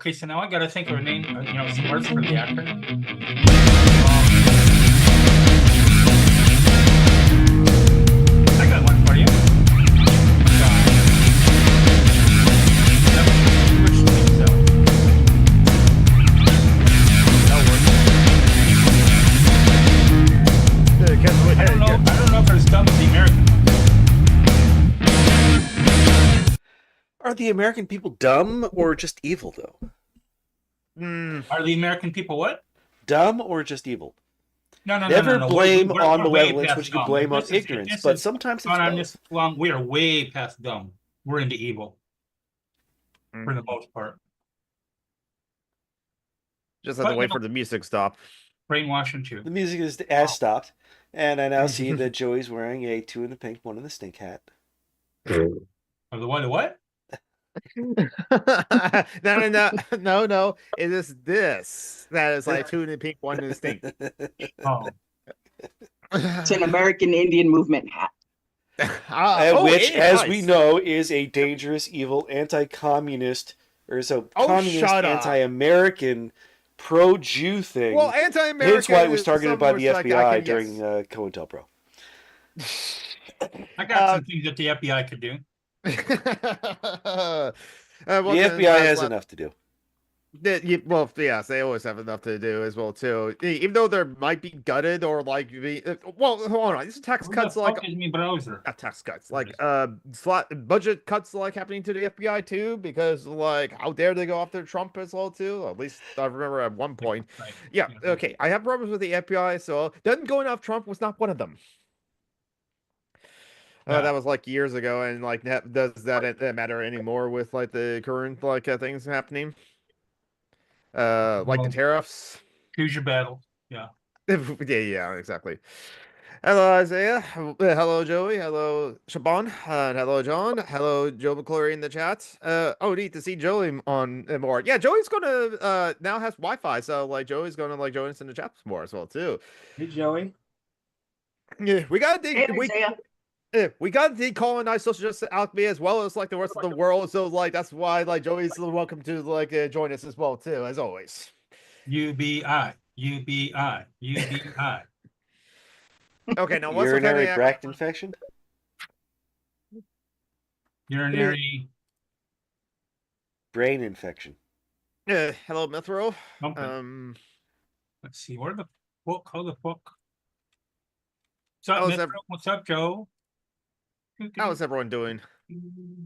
Okay, so now I gotta think of a name, some words for the actor. I got one for you. I don't know if it's done with the American. Are the American people dumb or just evil, though? Are the American people what? Dumb or just evil? No. Never blame We're on way malevolence past what you can dumb. blame on This is- ignorance, this but is- sometimes it's on both. this long, we are way past dumb. We're into evil for the most part. Just have to wait for the music stop. Brainwashing too. The music has stopped, and I now see that Joey's wearing a 2 in the pink, 1 in the stink hat. Of the what? No. It is this. That is like 2 in the pink, 1 in the stink. Oh. It's an American Indian movement hat. Which, as nice. we know, is a dangerous, evil, anti-communist, communist, anti-American, pro-Jew thing. Well, anti-American. Hence why it was targeted by the FBI like, during COINTELPRO. I got some things that the FBI could do. The FBI has enough to do. Well, yes, they always have enough to do as well too. Even though there might be gutted or like, well, hold on, these tax cuts like not tax cuts, like budget cuts like happening to the FBI too, because like how dare they go after Trump as well too? At least I remember at one point. Right. Yeah, okay, I have problems with the FBI, so them going off Trump was not one of them. That was like years ago, and like does that matter anymore with like the current like things happening? Like the tariffs. Choose your battle. Yeah. Yeah, exactly. Hello, Isaiah. Hello, Joey. Hello, Shaban. Hello, John. Hello, Joe McClory in the chat. Neat to see Joey on more. Yeah, Joey's gonna now has Wi-Fi, so like Joey's gonna like join us in the chat more as well too. Hey, Joey. Yeah, we got Isaiah. we got to decolonize social justice Alchemy as well as like the rest of the world. So like that's why like Joey's welcome to like join us as well too, as always. UBI. Okay, now what's urinary tract infection? Urinary brain infection. Hello, Mithro. Okay. Let's see. Where the book? How the book? What's up, What's up, Joe? How's everyone doing?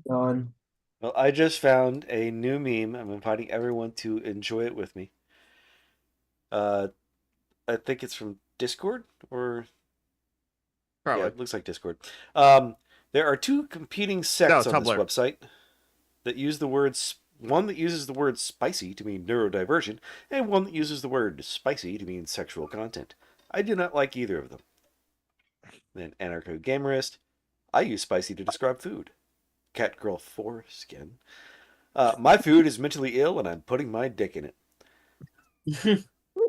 Done. Well, I just found a new meme. I'm inviting everyone to enjoy it with me. I think it's from Discord or probably. Yeah, it looks like Discord. There are 2 competing sects on this website that use the words. One that uses the word spicy to mean neurodivergent, and one that uses the word spicy to mean sexual content. I do not like either of them. Then Anarcho-Gamerist. I use spicy to describe food. Catgirl Foreskin. My food is mentally ill and I'm putting my dick in it. Fruit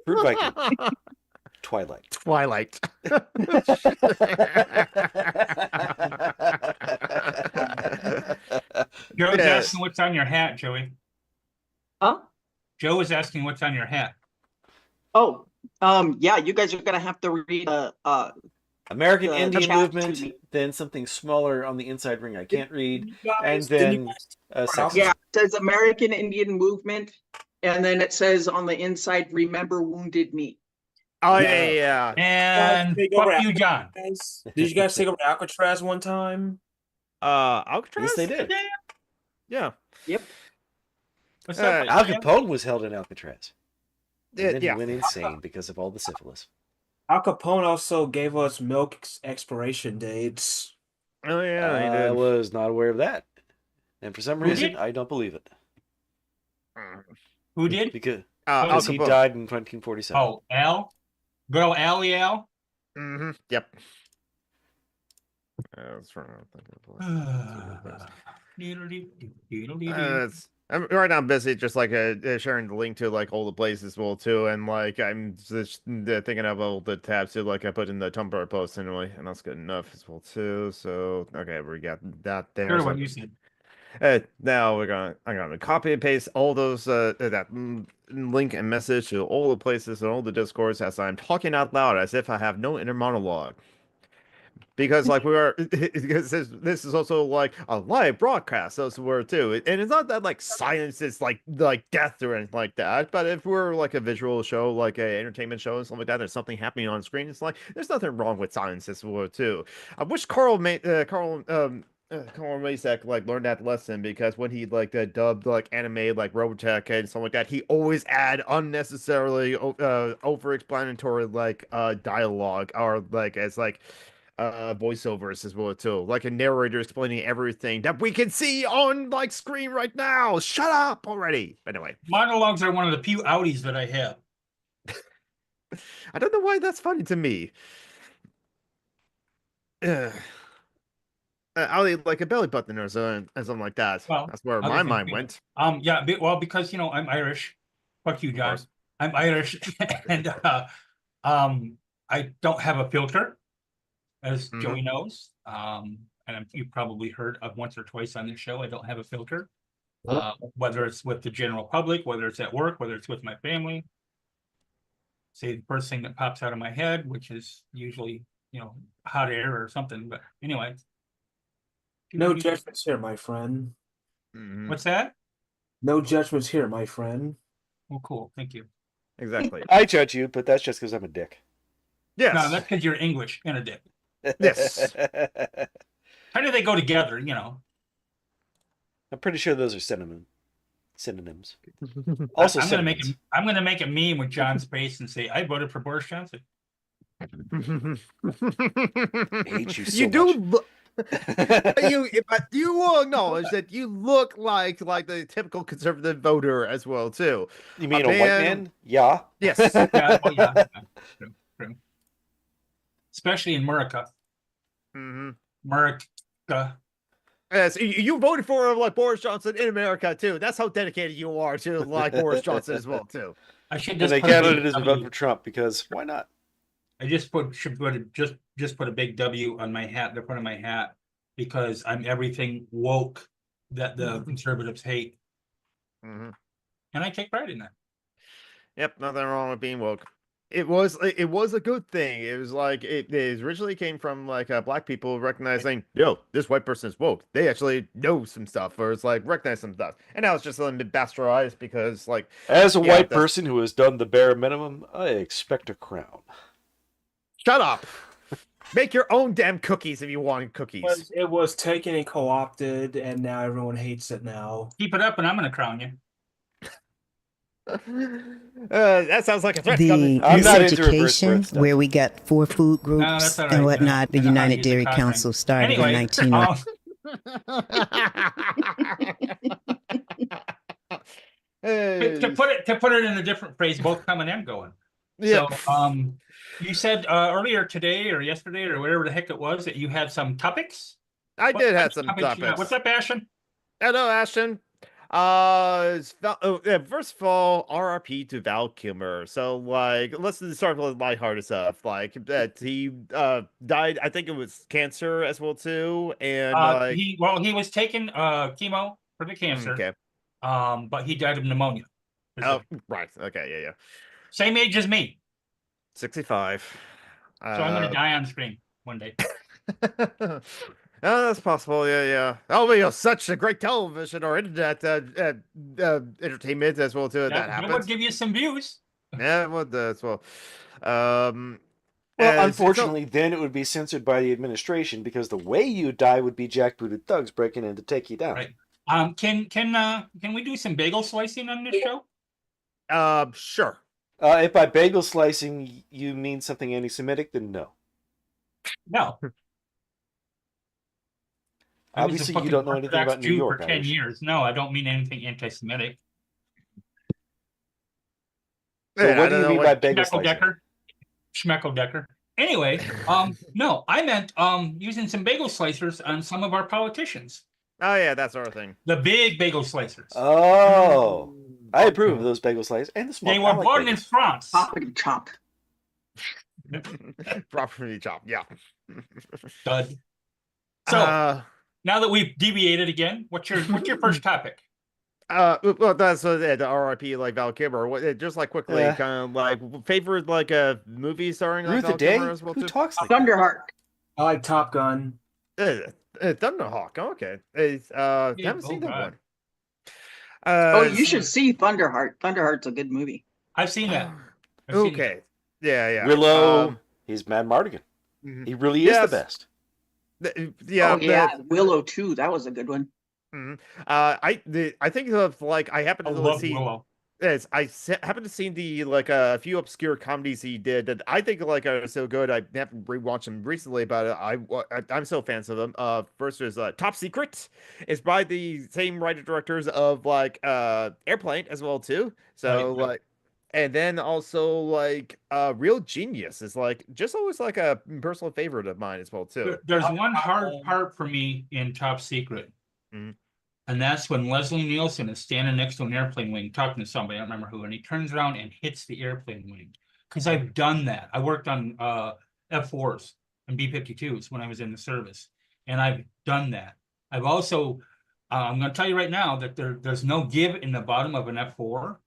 Viking. Twilight. Joe's asking what's on your hat, Joey. Huh? Joe is asking what's on your hat. Oh, yeah, you guys are gonna have to read American Indian movement, then something smaller on the inside ring I can't read, and then yeah, it says American Indian movement, and then it says on the inside, remember Wounded Knee. Oh yeah. And fuck you, John. Did you guys take over Alcatraz one time? Alcatraz? Yes, they did. Yeah. Yep. What's up? Al Capone was held in Alcatraz. And then yeah. he went insane because of all the syphilis. Al Capone also gave us milk expiration dates. Oh yeah, he did. I was not aware of that, and for some reason, I don't believe it. Who did? Because Al he Capone. died in 1947. Oh, Al? Good old Allie Al? Mm-hmm. Yep. That's right. Right now I'm busy just like sharing the link to like all the places as well too, and like I'm just thinking of all the tabs too, like I put in the Tumblr post anyway, and that's good enough as well too. So okay, we got that there. Sure, So what you said. Now I'm gonna copy and paste all those that link and message to all the places and all the discourse as I'm talking out loud as if I have no inner monologue. Because like we are, because this is also like a live broadcast, as we're too, and it's not that like science is like death or anything like that. But if we're like a visual show, like a entertainment show and something like that, there's something happening on screen. It's like there's nothing wrong with science as well too. I wish Carl Masak like learned that lesson because when he like dubbed like anime like Robotech and something like that, he always add unnecessarily over-explanatory like dialogue or like as like voiceovers as well too, like a narrator explaining everything that we can see on like screen right now. Shut up already. Anyway, Monologues are one of the few outies that I have. I don't know why that's funny to me. I'll eat like a belly button or something like that. Well, That's where other my things mind too. went. Yeah, well, because you know I'm Irish. Fuck you, John. course. I'm Irish, and I don't have a filter, as Joey knows. You've probably heard of once or twice on this show. I don't have a filter, whether it's with the general public, whether it's at work, whether it's with my family. Say the first thing that pops out of my head, which is usually hot air or something. But anyway, No judgments here, my friend. what's that? No judgments here, my friend. Oh, cool. Thank you. Exactly. I judge you, but that's just because I'm a dick. Yes. No, that's because you're English and a dick. Yes. How do they go together? I'm pretty sure those are synonyms. Also, I'm gonna make a meme with John's face and say I voted for Boris Johnson. I hate you so You do much. you will acknowledge that you look like the typical conservative voter as well too. You mean a white man? Yeah. Yes. Yeah, well, yeah. True. Especially in America. America. Yes, you voted for like Boris Johnson in America too. That's how dedicated you are to like Boris Johnson as well too. I should And just they put a counted big it as a W. vote for Trump because why not? I just put a big W on my hat, the front of my hat, because I'm everything woke that the conservatives hate, and I take pride in that. Yep, nothing wrong with being woke. It was a good thing. It was like it originally came from like black people recognizing, yo, this white person is woke. They actually know some stuff, or it's like recognize some stuff. And now it's just a little bit bastardized because like As a white person who has done the bare minimum, I expect a crown. Shut up. Make your own damn cookies if you want cookies. It was taken and co-opted, and now everyone hates it now. Keep it up, and I'm gonna crown you. That sounds like a threat. The I'm not into reverse education birth stuff. where we got 4 food groups that's all right. and whatnot. The I know how to United use the Dairy cock ring. Council started Anyway, in 1900. to put it in a different phrase, both coming and going. Yeah. So, you said earlier today or yesterday or whatever the heck it was that you had some topics. I What did have types some of topics you got? topics. What's up, Ashton? Hello, Ashton. First of all, RRP to Val Kilmer. So, like, let's start with lighthearted stuff. Like that he died. I think it was cancer as well too. And he was taking chemo for the cancer. okay. But he died of pneumonia. Oh, right. Okay. Yeah. Same age as me. 65. So I'm gonna die on screen one day. Oh, that's possible. Yeah. Oh, you're such a great television or internet entertainment as well too. That would happens. give you some views. Yeah, it would as well. Well, unfortunately, then it would be censored by the administration because the way you die would be jackbooted thugs breaking in to take you down. Right. Can we do some bagel slicing on this show? Sure. If by bagel slicing you mean something anti-Semitic, then no. No. Obviously, you don't know anything about New York. For 10 years. No, I don't mean anything anti-Semitic. So what do you mean by bagel slicing? Schmeckeldecker. Anyway, no, I meant using some bagel slicers on some of our politicians. Oh yeah, that sort of thing. The big bagel slicers. Oh, I approve of those bagel slices and the small. They were born in France. Property chop. Property chop. Yeah. Stud. So now that we've deviated again, what's your first topic? Well, that's the RIP like Val Kilmer. Just like quickly, Yeah. kind of like favorite like movie starring like Ruth Val the Day? Kilmer as well Who too. talks like that? Thunderheart. I like Top Gun. Thunderhawk. Okay, haven't seen that God. one. Oh, you should see Thunderheart. Thunderheart's a good movie. I've seen that. I've seen that. Okay, yeah. Willow. He's Mad Mardigan. Mhm. He really is the Yes. best. Yeah, Oh yeah, Willow too. That was a good one. I think of like I happen I to love see. Willow. Yes, happen to see the like a few obscure comedies he did that I think like are so good. I haven't rewatched them recently, but I'm still fans of them. First is Top Secret. It's by the same writer directors of like Airplane as well too. So Right. like, and then also like Real Genius is like just always like a personal favorite of mine as well too. There's one hard part for me in Top Secret. Mhm. And that's when Leslie Nielsen is standing next to an airplane wing talking to somebody, I don't remember who, and he turns around and hits the airplane wing. Because I've done that. I worked on F4s and B-52s when I was in the service. And I've done that. I've also, I'm going to tell you right now that there's no give in the bottom of an F4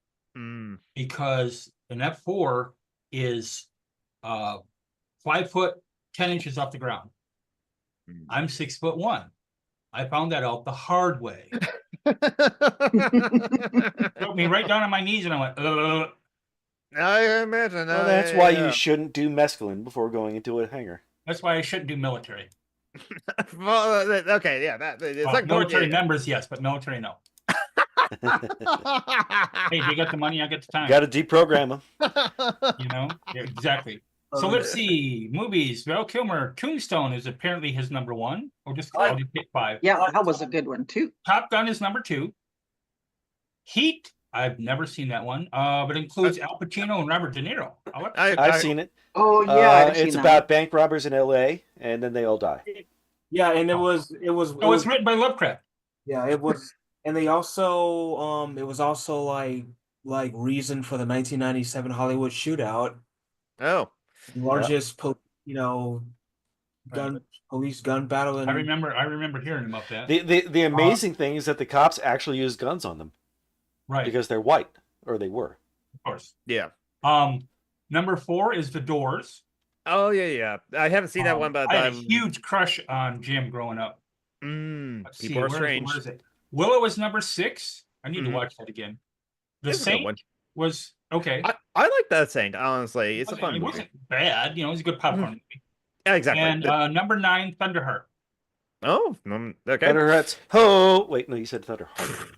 because an F4 is 5 foot 10 inches off the ground. I'm 6'1". I found that out the hard way. Put me right down on my knees and I went, Ugh. I imagine. Well, that's why you shouldn't do mescaline before going into a hangar. That's why I shouldn't do military. Well, okay, yeah, it's Well, like military members, yes, but military, no. Hey, they got the money, I get the time. Got to deprogram them. You know, yeah, exactly. So let's see, movies. Val Kilmer, Tombstone is apparently his number 1, or just I'll just pick 5. Yeah, that was a good one too. Top Gun is number 2. Heat, I've never seen that one, but includes Al Pacino and Robert De Niro. I've seen it. Oh yeah, I've seen it's that. about bank robbers in L.A. and then they all die. Yeah, and it was. Oh, it's written by Lovecraft. Yeah, it was, and they also it was also like reason for the 1997 Hollywood shootout. Oh. Largest, police gun battle. I remember hearing about that. The amazing thing is that the cops actually used guns on them, right? Because they're white, or they were. Of course. Yeah. Number 4 is The Doors. Oh yeah. I haven't seen that one, but I had a huge crush on Jim growing up. People are strange. Where is it? Willow is number 6. I need to watch that again. The Saint was okay. I like that Saint, honestly. It's a fun movie. It wasn't bad, it was a good popcorn movie. Yeah, exactly. And number 9, Thunderheart. Oh, okay. Thunderhearts. Oh, wait, no, you said Thunderheart.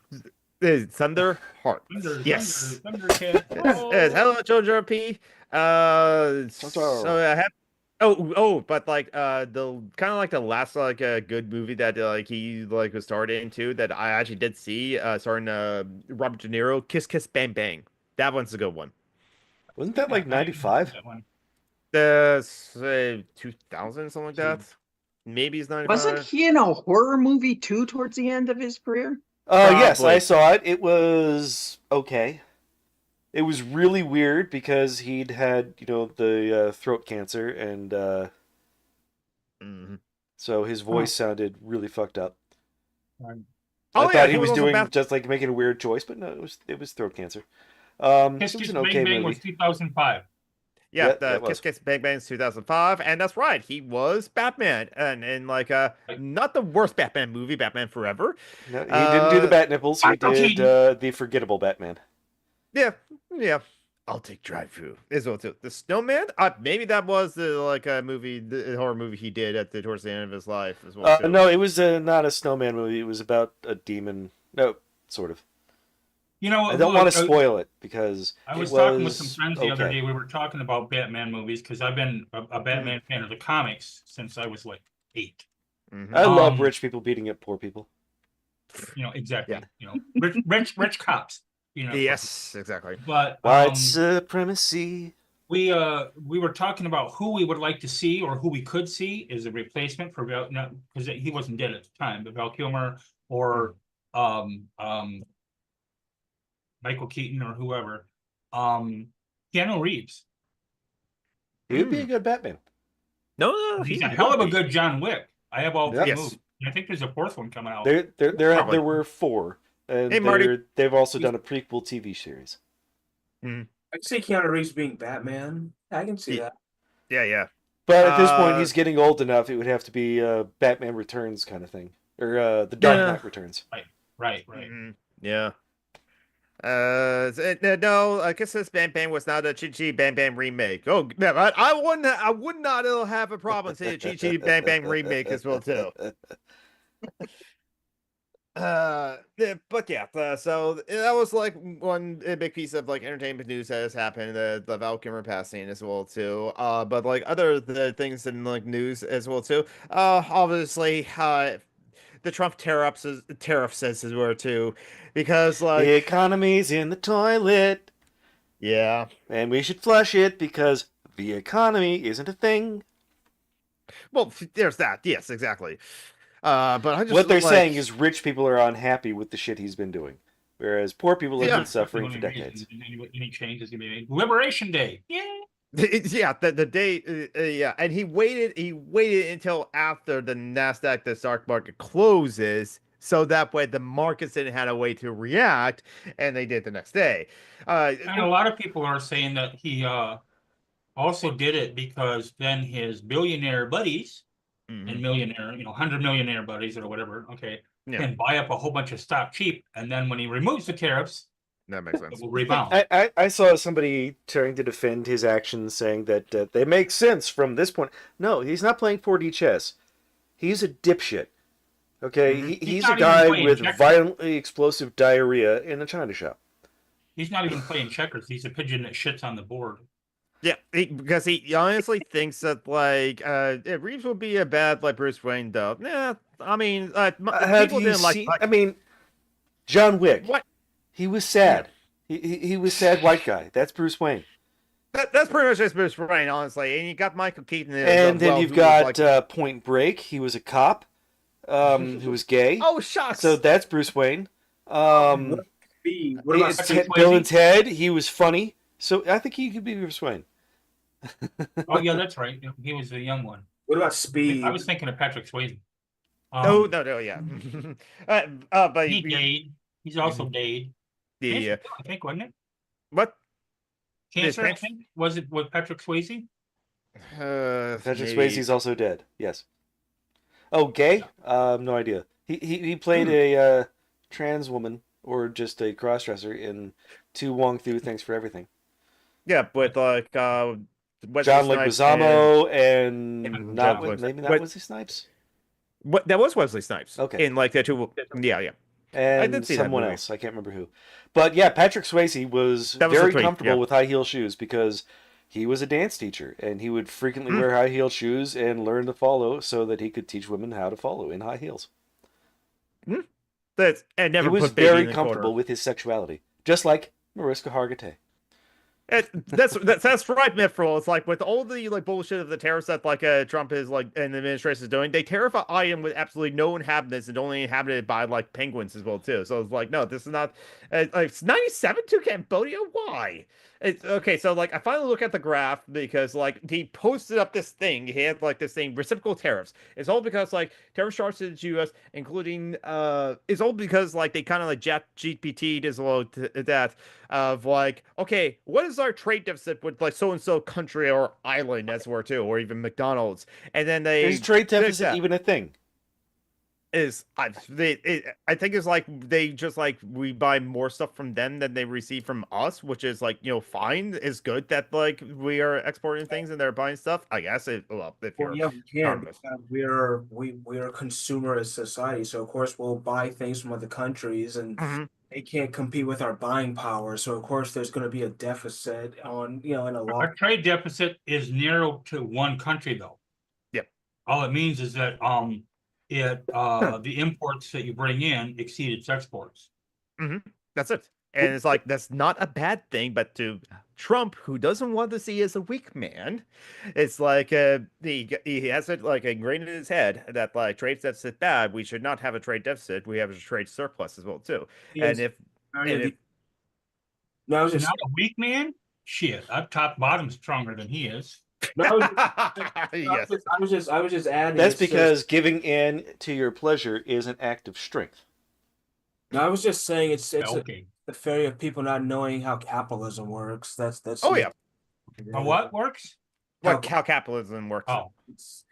Thunderheart. Yes. Thundercat. Hello, Jojo P. So I have. But like the kind of like the last like good movie that like he like was starred into that I actually did see starring Robert De Niro, Kiss Kiss Bang Bang. That one's a good one. Wasn't that like 95? 2000 something like that. Maybe it's 95. Wasn't he in a horror movie too towards the end of his career? Oh yes, I saw it. It was okay. It was really weird because he'd had, the throat cancer, and so his voice sounded really fucked up. I thought he was doing just like making a weird choice, but no, it was throat cancer. Kiss Kiss Bang Bang was 2005. Yeah, the Kiss Kiss Bang Bang is 2005, and that's right. He was Batman, and like not the worst Batman movie, Batman Forever. No, he didn't do the bat nipples. He did the forgettable Batman. Yeah. I'll take drive-through as well too. The Snowman, maybe that was the like a movie, the horror movie he did towards the end of his life as well. No, it was not a snowman movie. It was about a demon. No, sort of. I don't want to spoil it because I was talking with some friends the other day. We were talking about Batman movies because I've been a Batman fan of the comics since I was like 8. I love rich people beating up poor people. Exactly. Yeah. Rich cops. Yes, exactly. But white supremacy. We were talking about who we would like to see or who we could see as a replacement for Val, because he wasn't dead at the time, but Val Kilmer or Michael Keaton or whoever. Keanu Reeves. He would be a good Batman. No, he's a hell of a good John Wick. I have all 3 movies. I think there's a fourth one coming out. Probably. There were 4, and Hey, Marty. they've also done a prequel TV series. I can see Keanu Reeves being Batman. I can see that. Yeah. But at this point, he's getting old enough. It would have to be Batman Returns kind of thing, or The Dark Knight Returns. Right. Yeah. No, I guess this Bam Bam was not a Chi Chi Bam Bam remake. Oh, no, I would not have a problem saying a Chi Chi Bam Bam remake as well too. But yeah, so that was like one big piece of like entertainment news that has happened. The Val Kilmer passing as well too. But like other things in like news as well too. Obviously, the Trump tariffs as well too, because like the economy's in the toilet. Yeah, and we should flush it because the economy isn't a thing. Well, there's that. Yes, exactly. But I just what they're saying is rich people are unhappy with the shit he's been doing, whereas poor people have been suffering for decades. Any changes gonna be made? Liberation Day. Yeah. Yeah, the day, yeah, and he waited until after the Nasdaq, the stock market closes, so that way the markets didn't have a way to react, and they did the next day. And a lot of people are saying that he also did it because then his billionaire buddies and millionaire, 100 millionaire buddies or whatever, can buy up a whole bunch of stock cheap, and then when he removes the tariffs, that makes sense. It will rebound. I saw somebody trying to defend his actions, saying that they make sense from this point. No, he's not playing 4D chess. He's a dipshit. Okay, he's a guy with violently explosive diarrhea in a china shop. He's not even playing checkers. He's a pigeon that shits on the board. Yeah, because he honestly thinks that like Reeves would be a bad like Bruce Wayne though. Yeah, I mean, people didn't like. I mean, John Wick. What? He was sad. He was sad white guy. That's Bruce Wayne. That's pretty much just Bruce Wayne, honestly. And you got Michael Keaton. And then you've got Point Break. He was a cop who was gay. Oh, shucks. So that's Bruce Wayne. What about Bill and Ted. He was funny. So I think he could be Bruce Wayne. Oh, yeah, that's right. He was the young one. What about Speed? I was thinking of Patrick Swayze. No, yeah. But he Dade. He's also Dade. I think, wasn't it? What? Cancer, I think? Was it with Patrick Swayze? Patrick Swayze's also dead. Yes. Oh, gay? No idea. He played a trans woman or just a crossdresser in To Wong Fu Thanks for Everything. Yeah, but like John Leguizamo and maybe not Wesley Snipes. What that was Wesley Snipes. Okay. In like that two. Yeah. And I did see someone else. I can't remember who. But yeah, Patrick Swayze was very comfortable with high heel shoes because he was a dance teacher and he would frequently wear high heel shoes and learn to follow so that he could teach women how to follow in high heels. He was very comfortable with his sexuality, just like Mariska Hargitay. That's right, Mithril. It's like with all the like bullshit of the tariffs that like Trump is like and the administration is doing, they tariff an island with absolutely no inhabitants and only inhabited by like penguins as well too. So it's like, no, this is not. It's 97 to Cambodia. Why? Okay, so like I finally look at the graph because like he posted up this thing. He had like this thing, reciprocal tariffs. It's all because like tariff charges to the U.S., including it's all because like they kind of like GPT'd as well that of like, okay, what is our trade deficit with like so and so country or island as well too, or even McDonald's, and then is trade deficit even a thing? I think it's like they just like we buy more stuff from them than they receive from us, which is like fine. It's good that like we are exporting things and they're buying stuff. I guess we can. We are a consumerist society, so of course we'll buy things from other countries, and they can't compete with our buying power. So of course there's going to be a deficit on in a lot. Our trade deficit is narrowed to one country though. Yep. All it means is that the imports that you bring in exceed its exports. That's it. And it's like, that's not a bad thing, but to Trump, who doesn't want to see as a weak man, it's like he has it like ingrained in his head that like trade deficit bad. We should not have a trade deficit. We have a trade surplus as well too. Not a weak man. Shit, I'm top bottom stronger than he is. No, Yes. I was just adding. That's because giving in to your pleasure is an act of strength. No, I was just saying it's Okay. the failure of people not knowing how capitalism works. That's Oh yeah. What works? What how capitalism works. Oh,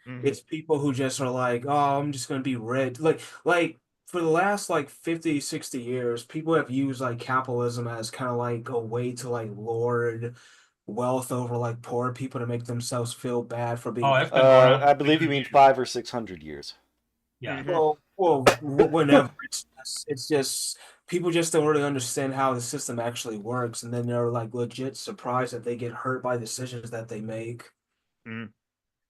It's people who just are like, oh, I'm just gonna be rich. Like for the last like 50, 60 years, people have used like capitalism as kind of like a way to like lord wealth over like poor people to make themselves feel bad for being. oh, that's been going on. I believe you mean 500 or 600 years. Yeah. Well, whenever it's just people just don't really understand how the system actually works, and then they're like legit surprised that they get hurt by decisions that they make.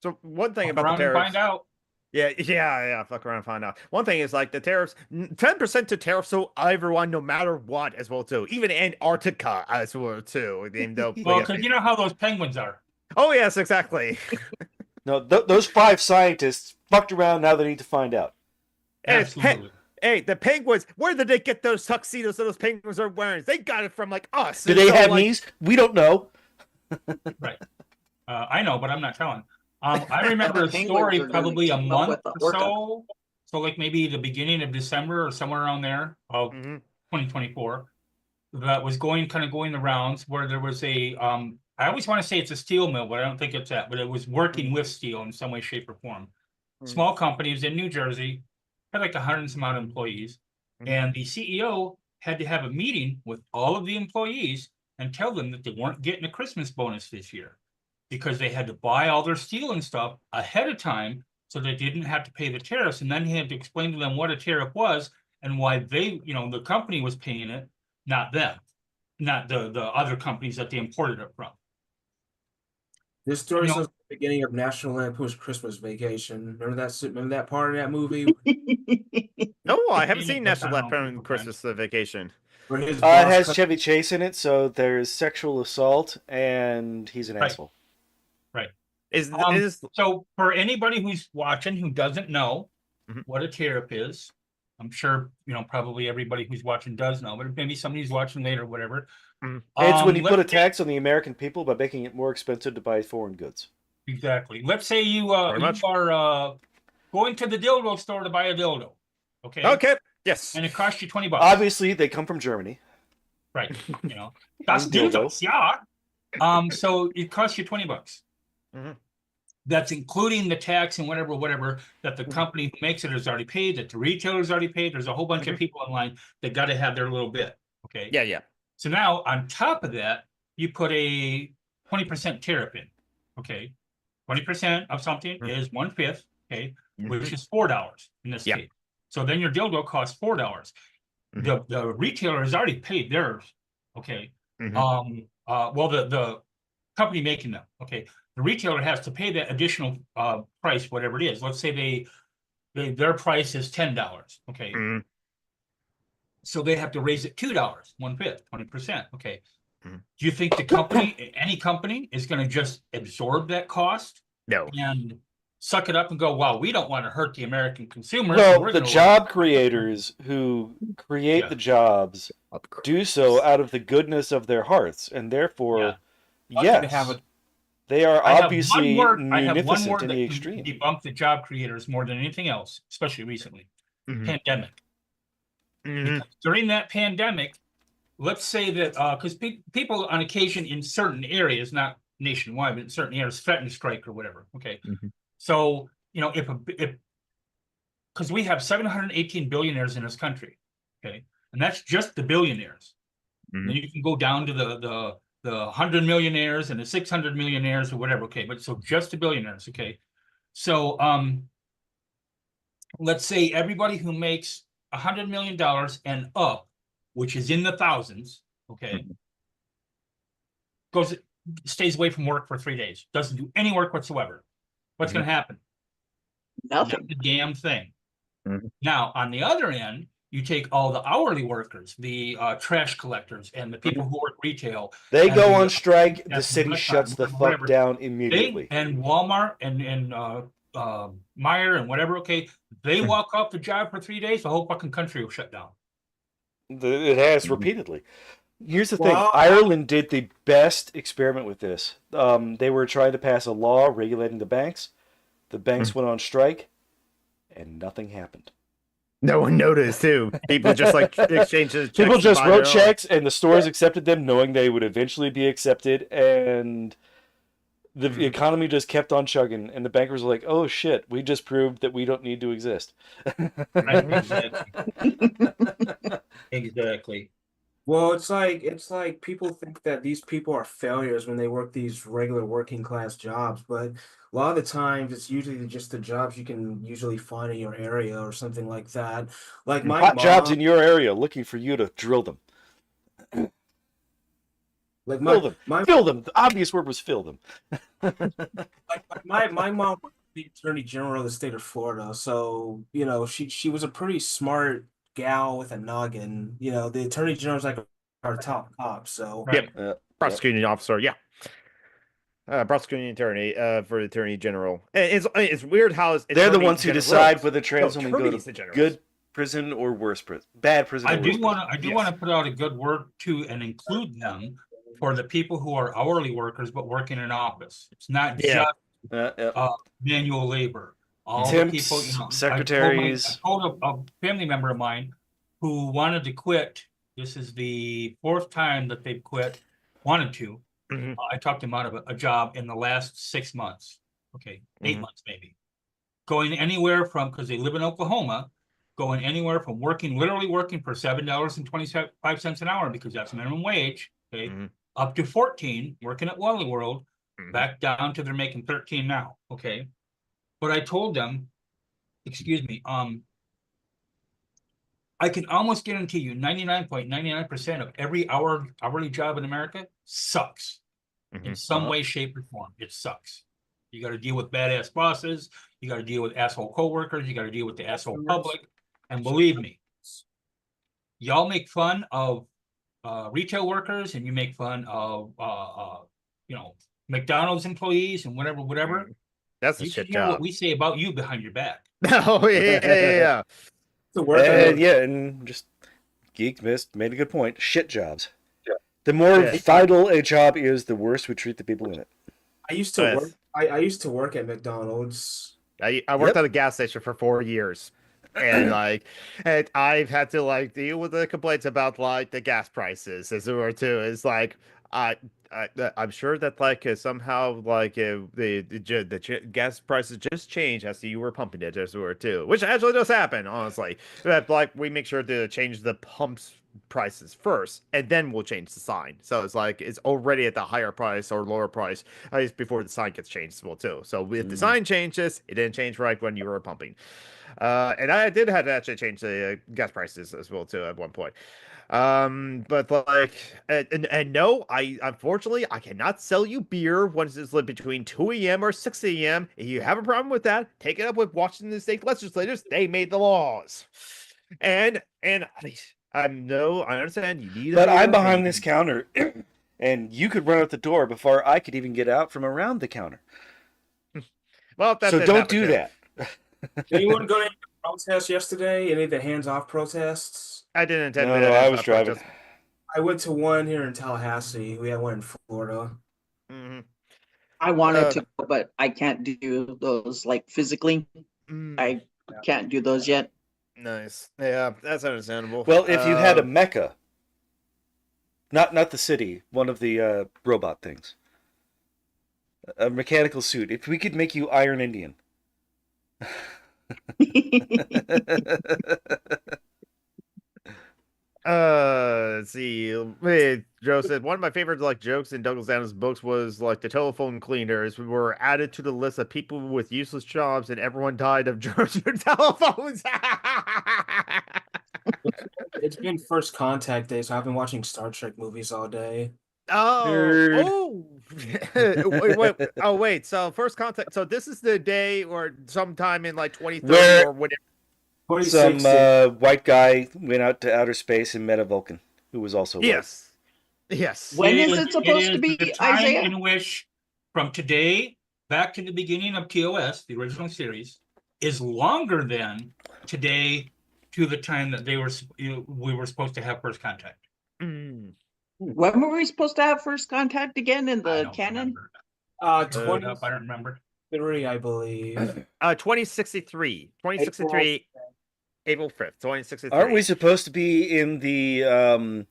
So one thing Fuck about the around and tariffs. find out. Yeah. Fuck around and find out. One thing is like the tariffs, 10% to tariffs, so everyone, no matter what, as well too. Even Antarctica as well too. Even though, Well, because you know how those penguins are. oh yes, exactly. No, those 5 scientists fucked around. Now they need to find out. Absolutely. Hey, the penguins. Where did they get those tuxedos that those penguins are wearing? They got it from like us. Do they have knees? We don't know. Right. I know, but I'm not telling. I remember a story probably a month or so. So like maybe the beginning of December or somewhere around there of 2024 that was going the rounds where there was a I always want to say it's a steel mill, but I don't think it's that, but it was working with steel in some way, shape, or form. Small companies in New Jersey, had like 100 and some odd employees, and the CEO had to have a meeting with all of the employees and tell them that they weren't getting a Christmas bonus this year because they had to buy all their steel and stuff ahead of time so they didn't have to pay the tariffs. And then he had to explain to them what a tariff was and why they, the company was paying it, not them, not the other companies that they imported it from. This story sounds like the beginning of National Lampoon's Christmas Vacation. Remember that part of that movie? No, I haven't seen National Lampoon's Christmas Vacation. It has Chevy Chase in it, so there's sexual assault, and he's an asshole. Right. So for anybody who's watching who doesn't know what a tariff is, I'm sure probably everybody who's watching does know, but maybe somebody's watching later, whatever. It's when you put a tax on the American people by making it more expensive to buy foreign goods. Exactly. Let's say you are going to the dildo store to buy a dildo. Okay. Okay. Yes. And it costs you $20. Obviously, they come from Germany. Right. That's dildos. Yeah. So it costs you $20. That's including the tax and whatever that the company who makes it has already paid, that the retailer's already paid. There's a whole bunch of people in line that got to have their little bit. Okay. Yeah. So now on top of that, you put a 20% tariff in. Okay. 20% of something is 1/5. Okay. Which is $4 in this case. So then your dildo costs $4. The retailer has already paid theirs. Okay. Well, the company making them. Okay. The retailer has to pay that additional price, whatever it is. Let's say their price is $10. Okay. So they have to raise it $2, 1/5, 20%. Okay. Do you think the company, any company, is going to just absorb that cost? No. And suck it up and go, wow, we don't want to hurt the American consumer. Well, the job creators who create the jobs do so out of the goodness of their hearts, and therefore, yes, they are obviously munificent in the extreme. Debunk the job creators more than anything else, especially recently. Pandemic. During that pandemic, let's say that because people on occasion in certain areas, not nationwide, but in certain areas, threaten to strike or whatever. Okay. So, if because we have 718 billionaires in this country, okay, and that's just the billionaires. And you can go down to the 100 millionaires and the 600 millionaires or whatever, okay, but so just the billionaires, okay. So, let's say everybody who makes $100 million and up, which is in the thousands, okay, stays away from work for 3 days, doesn't do any work whatsoever. What's going to happen? Nothing. Not the damn thing. Now, on the other end, you take all the hourly workers, the trash collectors, and the people who work retail. They go on strike. The city shuts the fuck down immediately. And Walmart and Meijer and whatever, okay, they walk off the job for 3 days, the whole fucking country will shut down. It has repeatedly. Here's the thing. Well, Ireland did the best experiment with this. They were trying to pass a law regulating the banks. The banks went on strike, and nothing happened. No one noticed too. People just like exchanged checks. People just by wrote their own. checks, and the stores accepted them, knowing they would eventually be accepted, and the economy just kept on chugging. And the bankers were like, "Oh shit, we just proved that we don't need to exist." Exactly. well, it's like people think that these people are failures when they work these regular working class jobs, but a lot of the times it's usually just the jobs you can usually find in your area or something like that. Like my Hot jobs mom, in your area, looking for you to drill them, like fill them. The obvious word was fill them. my mom was the attorney general of the state of Florida, so she was a pretty smart gal with a noggin. The attorney general's like our top cop, so Yep. Prosecuting officer. Yeah. Prosecuting attorney for the attorney general. And it's weird how They're the ones who decide whether trans women go attorneys to in general. good prison or worse prison, bad prison. I or worse do want to. I do Yes. want to put out a good word too, and include them for the people who are hourly workers but work in an office. It's not Yeah. just manual labor. All Temps, the people, secretaries. I told a family member of mine who wanted to quit. This is the 4th time that they've quit. Wanted to. Mhm. I talked him out of a job in the last 6 months. Okay, 8 months maybe. Going anywhere from, because they live in Oklahoma, going anywhere from literally working for $7.25 an hour, because that's minimum wage. Okay, up to 14 working at Wally World, back down to they're making 13 now. Okay, but I told them, excuse me, I can almost guarantee you 99.99% of every hourly job in America sucks in some way, shape, or form. It sucks. You got to deal with badass bosses. You got to deal with asshole coworkers. You got to deal with the asshole public. And believe me, y'all make fun of retail workers, and you make fun of McDonald's employees and whatever. That's a You shit can hear job. what we say about you behind your back. Oh yeah. And just Geek made a good point. Shit jobs. Yeah. The more vital a job is, the worse we treat the people in it. I used to work. I used to work at McDonald's. I worked at a gas station for 4 years, and and I've had to deal with the complaints about the gas prices as it were too. It's like I'm sure that somehow the gas prices just changed as you were pumping it as it were too, which actually does happen honestly. That we make sure to change the pumps prices first, and then we'll change the sign. So it's it's already at the higher price or lower price at least before the sign gets changed as well too. So if the sign changes, it didn't change right when you were pumping. And I did have to actually change the gas prices as well too at one point. But and no, I unfortunately I cannot sell you beer once it's between 2 a.m. or 6 a.m. If you have a problem with that, take it up with Washington state legislators. They made the laws. And I understand you need. But I'm behind this counter, and you could run out the door before I could even get out from around the counter. Well, so don't do that. Did anyone go to any protests yesterday? Any of the hands-off protests? I didn't intend to. No, I was driving. I went to one here in Tallahassee. We had one in Florida. I wanted to go, but I can't do those physically. I can't do those yet. Nice. Yeah, that's understandable. Well, if you had a mecha, not the city, one of the robot things, a mechanical suit. If we could make you Iron Indian. Let's see. Hey, Joe said one of my favorite jokes in Douglas Adams' books was the telephone cleaners were added to the list of people with useless jobs, and everyone died of Georgia telephones. It's been First Contact Day, so I've been watching Star Trek movies all day. Wait. So First Contact. So this is the day or sometime in 2030 Where or whatever. Some white guy went out to outer space and met a Vulcan who was also white. Yes. When is it supposed to be, the time Isaiah? in which, from today back to the beginning of TOS, the original series, is longer than today to the time that we were supposed to have first contact. When were we supposed to have first contact again in I the don't canon? remember. Uh, Look it up, I don't remember. 23, I believe. 2063. 2063, April 5th, 2063. Aren't we supposed to be in the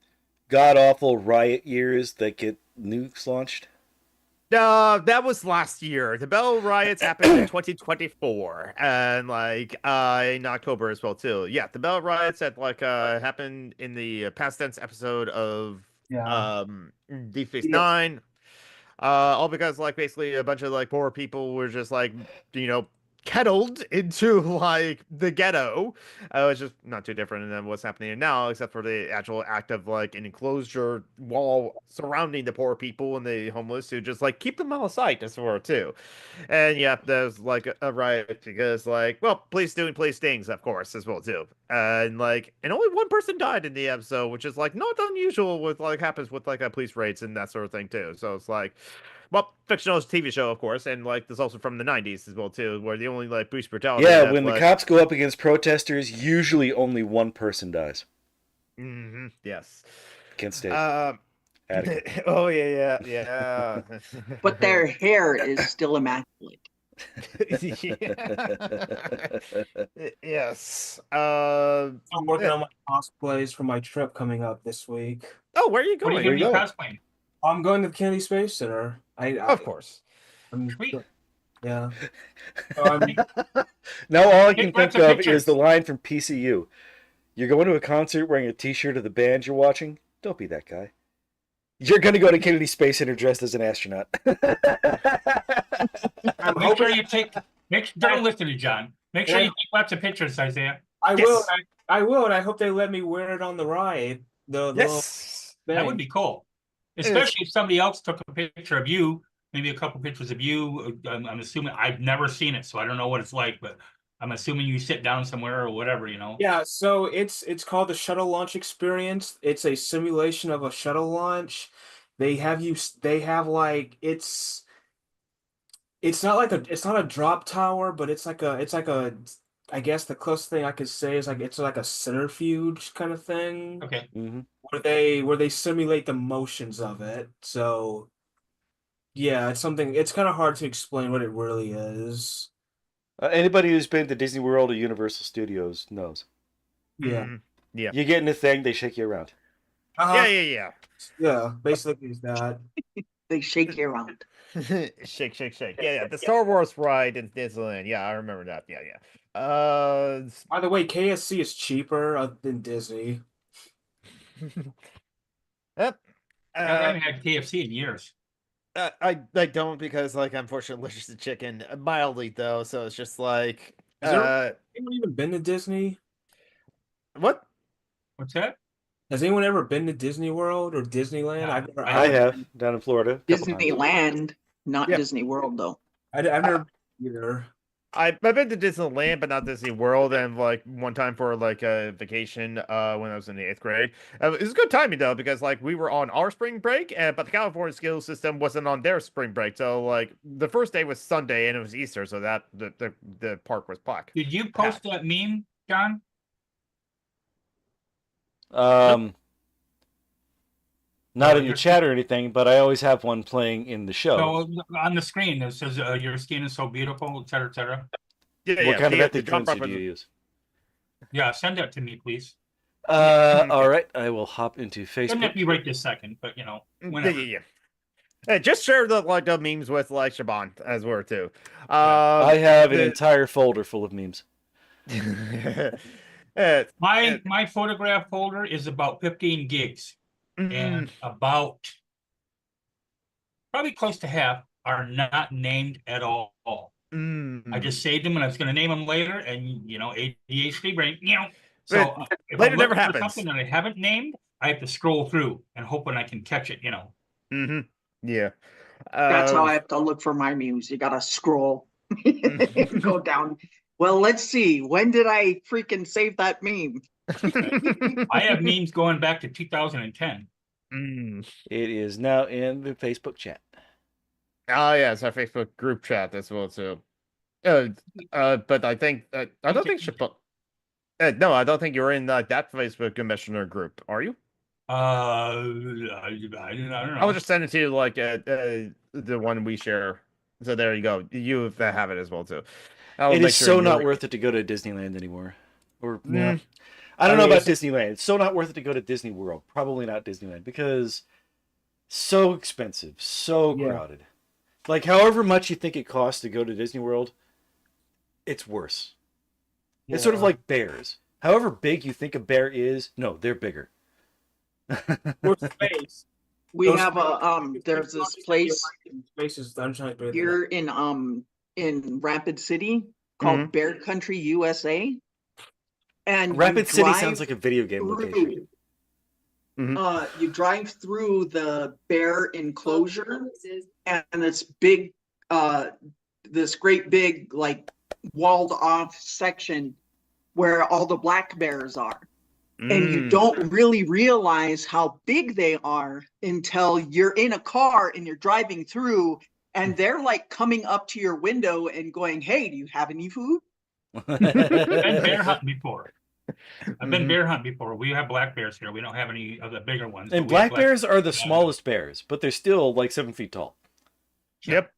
god awful riot years that get nukes launched? That was last year. The Bell riots happened in 2024, and like in October as well too. Yeah, the Bell riots that like happened in the past tense episode of Yeah. Deep Space Yeah. Nine. All because like basically a bunch of like poor people were just like kettled into like the ghetto. It's just not too different than what's happening now, except for the actual act of like an enclosure wall surrounding the poor people and the homeless to just like keep them out of sight as well too. And yeah, there's like a riot because like, well, police doing police things, of course, as well too. And only one person died in the episode, which is like not unusual with like happens with like police raids and that sort of thing too. So it's like, well, fictional TV show, of course, and like this also from the '90s as well too, where the only like police brutality. Yeah, when the cops go up against protesters, usually only one person dies. Yes. Kent State. Oh yeah. But their hair is still immaculate. Yes. I'm working on my cosplays for my trip coming up this week. Oh, where are you What are going? you going to be cosplaying? I'm going to the Kennedy Space Center. Of course. Sweet. Yeah. So, Now all I can Take think lots of of pictures. is the line from PCU. You're going to a concert wearing a t-shirt of the band you're watching? Don't be that guy. You're going to go to Kennedy Space Center dressed as an astronaut. Make sure you take. Don't listen to John. Make sure you take lots of pictures, Isaiah. I Yes. will. I will, and I hope they let me wear it on the ride. The Yes. That would be cool, especially if somebody else took a picture of you. Maybe a couple pictures of you. I'm assuming I've never seen it, so I don't know what it's like, but I'm assuming you sit down somewhere or whatever, Yeah, so it's called the shuttle launch experience. It's a simulation of a shuttle launch. They have like it's not a drop tower, but it's like a I guess the closest thing I could say is like it's like a centrifuge kind of thing. Okay. Where they simulate the motions of it. So yeah, it's kind of hard to explain what it really is. Anybody who's been to Disney World or Universal Studios knows. Yeah. Yeah. You get in the thing, they shake you around. Yeah. Yeah, basically is that. They shake you around. Shake. Yeah. The Star Wars ride in Disneyland. Yeah, I remember that. Yeah. By the way, KSC is cheaper than Disney. Yep. I haven't had KFC in years. I don't because like unfortunately allergic to chicken mildly though, so it's just like Has anyone even been to Disney? What? What's that? Has anyone ever been to Disney World or Disneyland? Yeah, I have, down in Florida. Disneyland, not Yeah. Disney World, though. I've never either. I've been to Disneyland, but not Disney World, and like one time for like a vacation when I was in the 8th grade. It was good timing though, because like we were on our spring break, but the California school system wasn't on their spring break. So like the first day was Sunday and it was Easter, so that the park was packed. Did you post that meme, John? Not in the chat or anything, but I always have one playing in the show. No, on the screen it says your skin is so beautiful, etc., etc. What kind of ethnic currency do you use? Yeah, send that to me, please. All right, I will hop into Facebook. Doesn't have to be right this second, but whenever. Yeah. Hey, just share the memes with like Shaban as well too. I have an entire folder full of memes. My photograph folder is about 15 gigs. And about probably close to half are not named at all. I just saved them and I was going to name them later, and ADHD brain, So if later I'm never looking for happens. something that I haven't named, I have to scroll through and hoping I can catch it. Yeah. That's how I have to look for my memes. You gotta scroll, go down. Well, let's see. When did I freaking save that meme? I have memes going back to 2010. It is now in the Facebook chat. Oh yeah, it's our Facebook group chat as well too. But I think I don't think Shaban. No, I don't think you're in that Facebook commissioner group. Are you? I don't know. I will just send it to you like the one we share. So there you go. You have it as well too. It is so not worth it to go to Disneyland anymore. Or yeah. I don't know about Disneyland. It's so not worth it to go to Disney World. Probably not Disneyland because so expensive, so crowded. Like however much you think it costs to go to Disney World, it's worse. Yeah. It's sort of like bears. However big you think a bear is, no, they're bigger. More space. We have a there's this place here in Rapid City called Bear Country USA. And Rapid City sounds like a video game location. You drive through the bear enclosure and this big this great big like walled off section where all the black bears are. And you don't really realize how big they are until you're in a car and you're driving through and they're like coming up to your window and going, "Hey, do you have any food?" I've been bear hunting before. We have black bears here. We don't have any of the bigger ones. And black bears are the smallest bears, but they're still like 7 feet tall. Yep.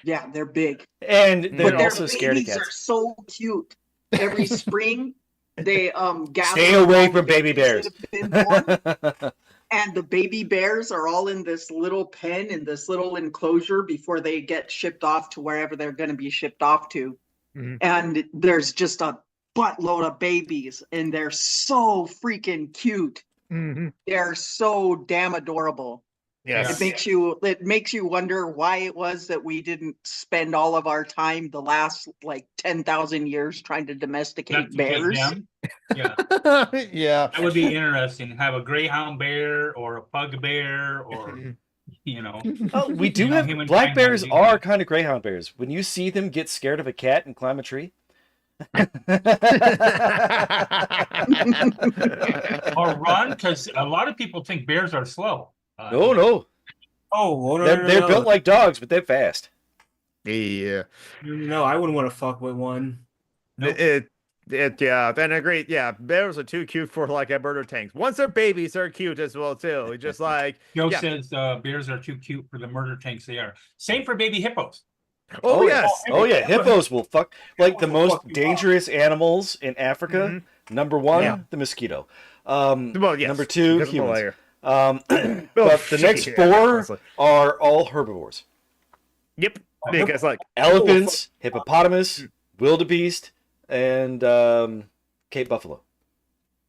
Yeah, they're big. And they're also scaredy cats. They're so cute. Every spring they gather. Stay away from baby bears. And the baby bears are all in this little pen in this little enclosure before they get shipped off to wherever they're going to be shipped off to. And there's just a buttload of babies and they're so freaking cute. They're so damn adorable. Yes. It makes you wonder why it was that we didn't spend all of our time the last like 10,000 years trying to domesticate bears. Yeah. Yeah. That would be interesting. Have a greyhound bear or a pug bear or you know. Oh, we do have black bears are kind of greyhound bears. When you see them get scared of a cat and climb a tree. Or run, because a lot of people think bears are slow. No. They're built like dogs, but they're fast. Yeah. No, I wouldn't want to fuck with one. Yeah, then agree. Yeah, bears are too cute for like a murder tanks. Once they're babies, they're cute as well too. Just like Joe says, bears are too cute for the murder tanks they are. Same for baby hippos. Oh yes. Oh yeah, hippos will fuck like the most dangerous animals in Africa. Number one, the mosquito. Number two, humans. But the next four are all herbivores. Yep. Because like elephants, hippopotamus, wildebeest, and Cape buffalo.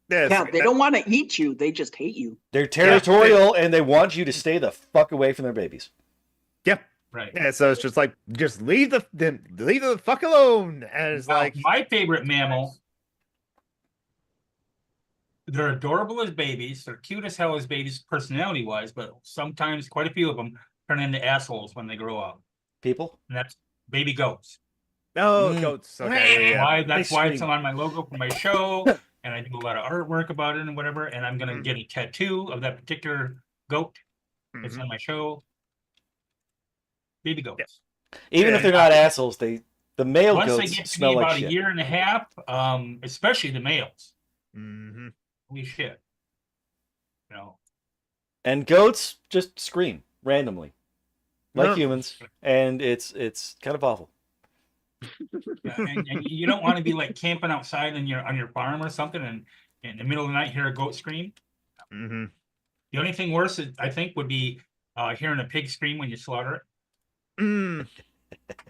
Yeah, they don't want to eat you; they just hate you. They're territorial, and they want you to stay the fuck away from their babies. Yep. Right. Yeah. So it's just like leave the fuck alone. And it's like my favorite mammal. They're adorable as babies. They're cute as hell as babies, personality-wise, but sometimes quite a few of them turn into assholes when they grow up. People? And that's baby goats. Oh, goats. Okay. That's why it's on my logo for my show, and I do a lot of artwork about it and whatever, and I'm going to get a tattoo of that particular goat. It's on my show. Baby goats. Yes. Even if they're not assholes, the male Once goats they get to smell be like about shit. a year and a half, especially the males. Holy shit. You know. And goats just scream randomly, like humans, and it's kind of awful. Yeah, and you don't want to be like camping outside on your farm or something, and in the middle of the night hear a goat scream. The only thing worse, I think, would be hearing a pig scream when you slaughter it.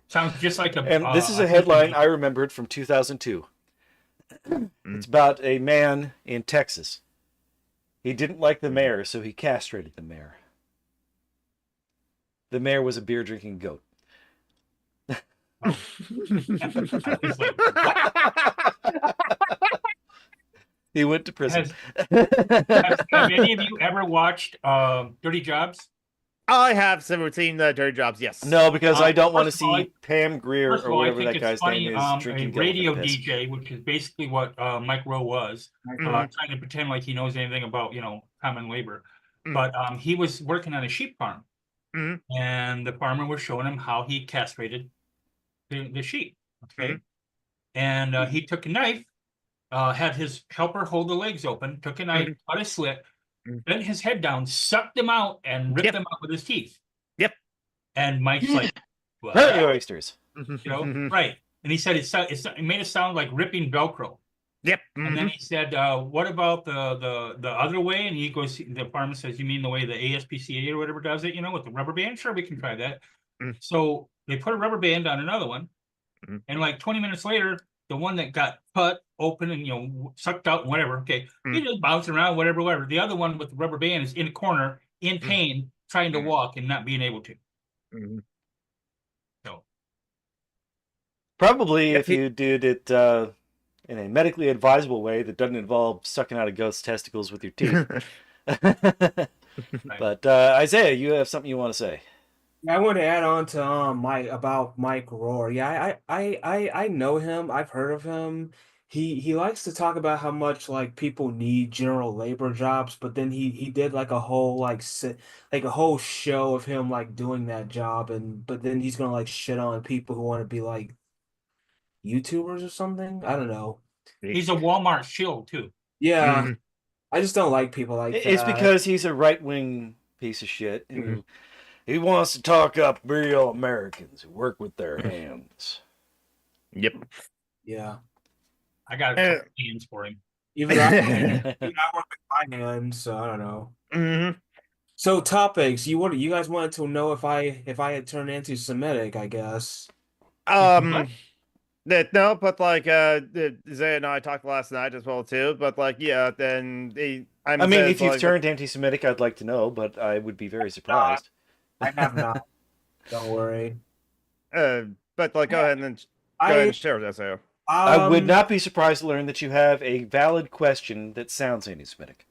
Sounds just like a. And this is a headline I remembered from 2002. It's about a man in Texas. He didn't like the mayor, so he castrated the mayor. The mayor was a beer-drinking goat. He went to prison. Have any of you ever watched Dirty Jobs? I have seen the Dirty Jobs, yes. No, because I don't want to first of all, see Pam Grier or whatever that guy's name is drinking a radio piss. DJ, which is basically what Mike Rowe was, trying to pretend like he knows anything about, common labor. But he was working on a sheep farm, and the farmer was showing him how he castrated the sheep. Okay, and he took a knife, had his helper hold the legs open, took a knife, cut a slit, bent his head down, sucked them out, and ripped them out with his teeth. Yep. And Mike's like, what? Oysters. You know, right. And he said it made it sound like ripping Velcro. Yep. And then he said, what about the other way? And he goes, the farmer says, you mean the way the ASPCA or whatever does it, you know, with the rubber band? Sure, we can try that. So they put a rubber band on another one. And like 20 minutes later, the one that got cut open and, you know, sucked out and whatever. Okay. He just bouncing around, whatever. The other one with the rubber band is in a corner in pain, trying to walk and not being able to. So probably if you did it in a medically advisable way that doesn't involve sucking out a goat's testicles with your teeth. But Isaiah, you have something you want to say? Yeah, I want to add on to Mike Rohr. Yeah, I know him. I've heard of him. He likes to talk about how much like people need general labor jobs, but then he did like a whole a whole show of him like doing that job, but then he's gonna like shit on people who want to be like YouTubers or something. I don't know. he's a Walmart shill too. Yeah, I just don't like people like that. It's because he's a right-wing piece of shit who he wants to talk up real Americans who work with their hands. Yep. Yeah. I got a couple hands for him. Even I work with my hands, so I don't know. So topics, you guys wanted to know if I had turned anti-Semitic, I guess. No, but like Zay and I talked last night as well too. But like, yeah, then I mean, if you've turned anti-Semitic, I'd like to know, but I would be very surprised. I have not. Don't worry. But like, go ahead and then go ahead and share with SAO. I would not be surprised to learn that you have a valid question that sounds anti-Semitic.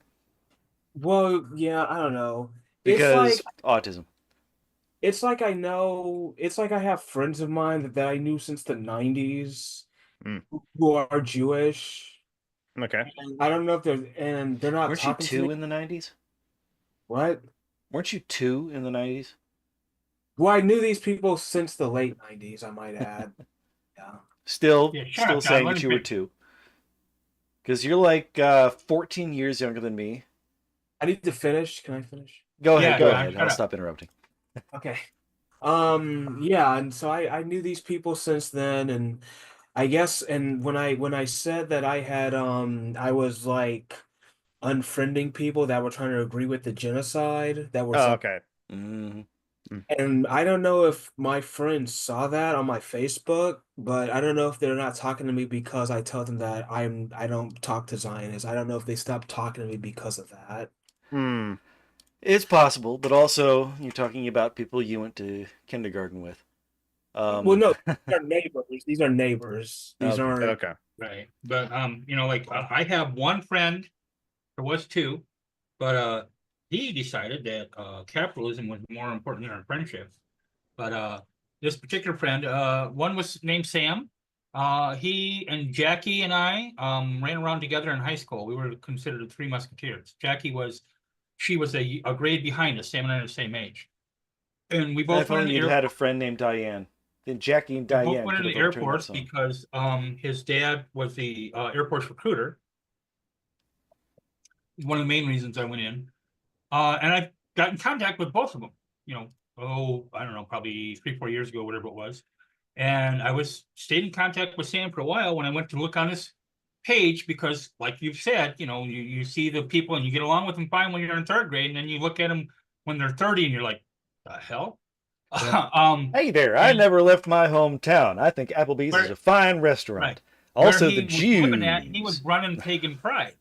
Well, yeah, I don't know. Because autism. It's like I know. It's like I have friends of mine that I knew since the 90s who are Jewish. Okay. And I don't know if they're not. Weren't you two in the 90s? What? Weren't you two in the 90s? Well, I knew these people since the late 90s, I might add. Yeah. Still up, saying John, that you were two. Because you're like 14 years younger than me. I need to finish. Can I finish? Go ahead. I'll stop interrupting. Okay. Yeah, and so I knew these people since then, and I guess, and when I said that I had I was like unfriending people that were trying to agree with the genocide that were okay. And I don't know if my friends saw that on my Facebook, but I don't know if they're not talking to me because I told them that I don't talk to Zionists. I don't know if they stopped talking to me because of that. It's possible, but also you're talking about people you went to kindergarten with. Well, no, these are neighbors. These are neighbors. These aren't okay. Right. But you know, like I have one friend, there was two, but he decided that capitalism was more important than our friendship. But this particular friend, one was named Sam. He and Jackie and I ran around together in high school. We were considered the Three Musketeers. She was a grade behind us. Sam and I are the same age. And we both went you had a friend named Diane. Then Jackie and Diane both went into the Air Force because his dad was the Air Force recruiter. One of the main reasons I went in. And I got in contact with both of them, you know, I don't know, probably 3-4 years ago, whatever it was. And I stayed in contact with Sam for a while when I went to look on his page, because like you've said, you know, you see the people and you get along with them fine when you're in third grade, and then you look at them when they're 30 and you're like, the hell? Yeah. Hey there, I never left my hometown. I think Applebee's is a fine restaurant. Right. Also, the Jews. He was running Pagan Pride.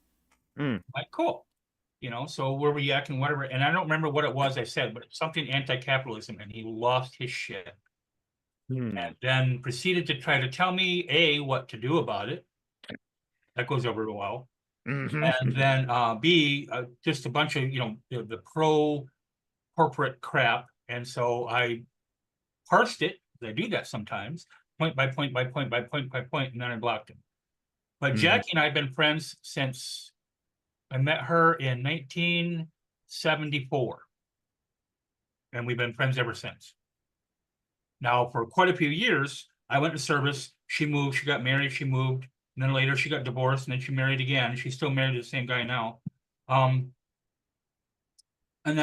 Like, cool. You know, so where were you acting, whatever. And I don't remember what it was I said, but something anti-capitalism, and he lost his shit. And then proceeded to try to tell me, what to do about it. That goes over well. And then B, just a bunch of, you know, the pro-corporate crap. And so I parsed it. I do that sometimes, point by point by point by point by point, and then I blocked him. But Jackie and I have been friends since I met her in 1974. And we've been friends ever since. Now, for quite a few years, I went to service. She moved. She got married. She moved. And then later she got divorced, and then she married again. She's still married to the same guy now. And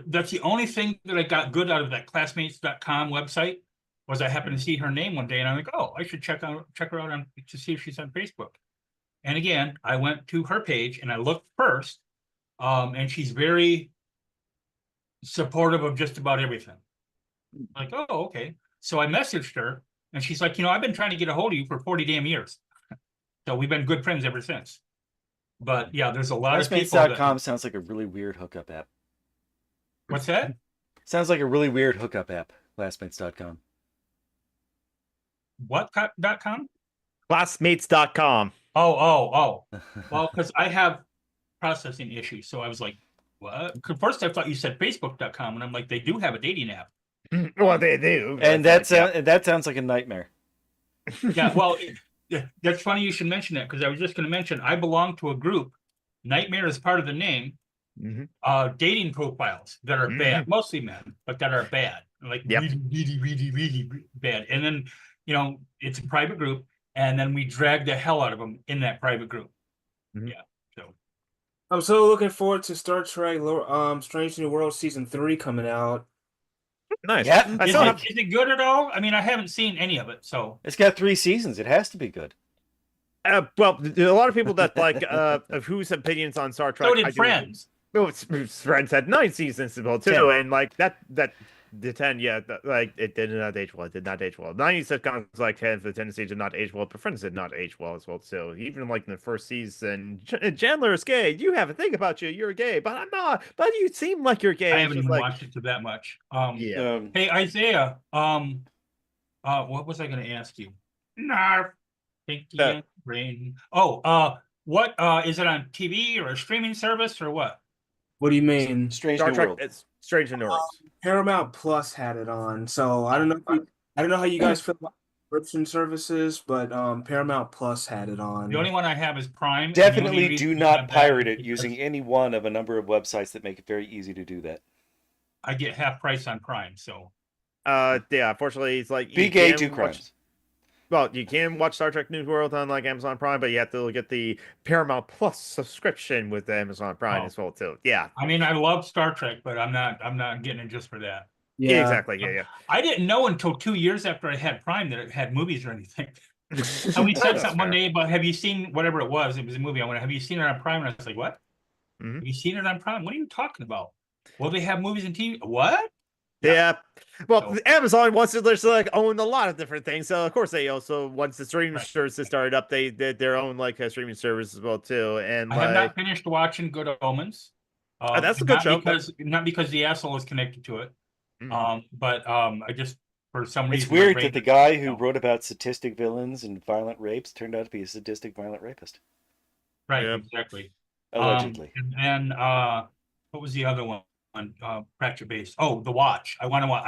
that's the only thing that I got good out of that classmates.com website was I happened to see her name one day and I'm like, oh, I should check her out to see if she's on Facebook. And again, I went to her page and I looked first, and she's very supportive of just about everything. Like, oh, okay. So I messaged her and she's like, I've been trying to get a hold of you for 40 damn years. So we've been good friends ever since. But yeah, there's a lot of people. Classmates.com sounds like a really weird hookup app. What's that? Sounds like a really weird hookup app. Classmates.com. What.com? Classmates.com. Oh. Well, because I have processing issues. So I was like, what? First I thought you said Facebook.com. And I'm like, they do have a dating app. Well, they do. And that sounds like a nightmare. Yeah, well, that's funny you should mention that because I was just going to mention I belong to a group. Nightmare is part of the name. Dating profiles that are bad, mostly men, but that are bad, like really bad. And then it's a private group, and then we drag the hell out of them in that private group. Yeah. So I'm so looking forward to Star Trek Strange New World Season 3 coming out. Nice. Yeah. Is it good at all? I mean, I haven't seen any of it, so it's got 3 seasons. It has to be good. Well, a lot of people that like of whose opinions on Star Trek. So did Friends. Friends had 9 seasons as well too, and like that the 10, like it did not age well. It did not age well. 90s sitcoms like have the tendency to not age well, but Friends did not age well as well. So even like in the first season, Chandler is gay. You have a thing about you. You're gay, but I'm not. But you seem like you're gay. I haven't even watched it to that much. Hey Isaiah, what was I going to ask you? Narf. Pinky and brain. Oh, what is it on TV or a streaming service or what? What do you mean? Strange Star New Trek. World. It's Strange New World. Paramount Plus had it on, so I don't know how you guys feel about subscription services, but Paramount Plus had it on. The only one I have is Prime. Definitely do not pirate it using any one of a number of websites that make it very easy to do that. I get half price on Prime, so. Yeah, unfortunately, it's like be gay, do crimes. Well, you can watch Star Trek New World on like Amazon Prime, but you have to get the Paramount Plus subscription with Amazon Prime as well too. Yeah. I mean, I love Star Trek, but I'm not getting it just for that. Yeah, exactly. Yeah. I didn't know until 2 years after I had Prime that it had movies or anything. Somebody said something one day about, have you seen whatever it was? It was a movie. I went, have you seen it on Prime? And I was like, what? Have you seen it on Prime? What are you talking about? Well, they have movies and TV. What? Yeah. Well, Amazon wants to like own a lot of different things. So of course they also, once the streaming services started up, they did their own like streaming service as well too. And I have not finished watching Good Omens. That's a good show. Not because the asshole is connected to it. But I just for some reason it's weird that the guy who wrote about sadistic villains and violent rapes turned out to be a sadistic violent rapist. Right, exactly. Allegedly. And then what was the other one? Pratchett Base. Oh, The Watch. I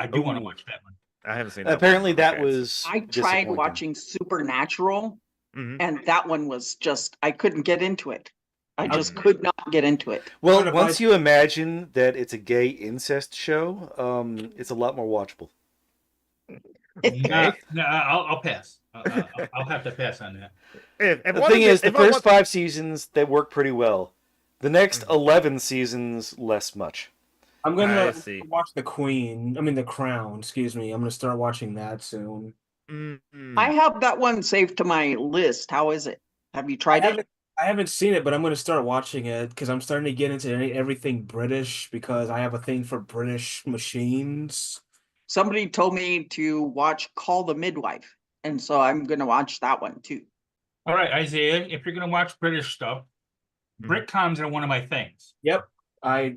do want to watch that one. I haven't seen that. Apparently that was I tried watching Supernatural and that one was just I couldn't get into it. I just could not get into it. Well, once you imagine that it's a gay incest show, it's a lot more watchable. No, I'll pass. I'll have to pass on that. The thing is, the first 5 seasons, they work pretty well. The next 11 seasons, less much. I'm gonna watch The Crown. Excuse me. I'm gonna start watching that soon. I have that one saved to my list. How is it? Have you tried it? I haven't seen it, but I'm gonna start watching it because I'm starting to get into everything British because I have a thing for British machines. Somebody told me to watch Call the Midwife, and so I'm gonna watch that one too. All right, Isaiah, if you're gonna watch British stuff, Britcoms are one of my things. Yep. I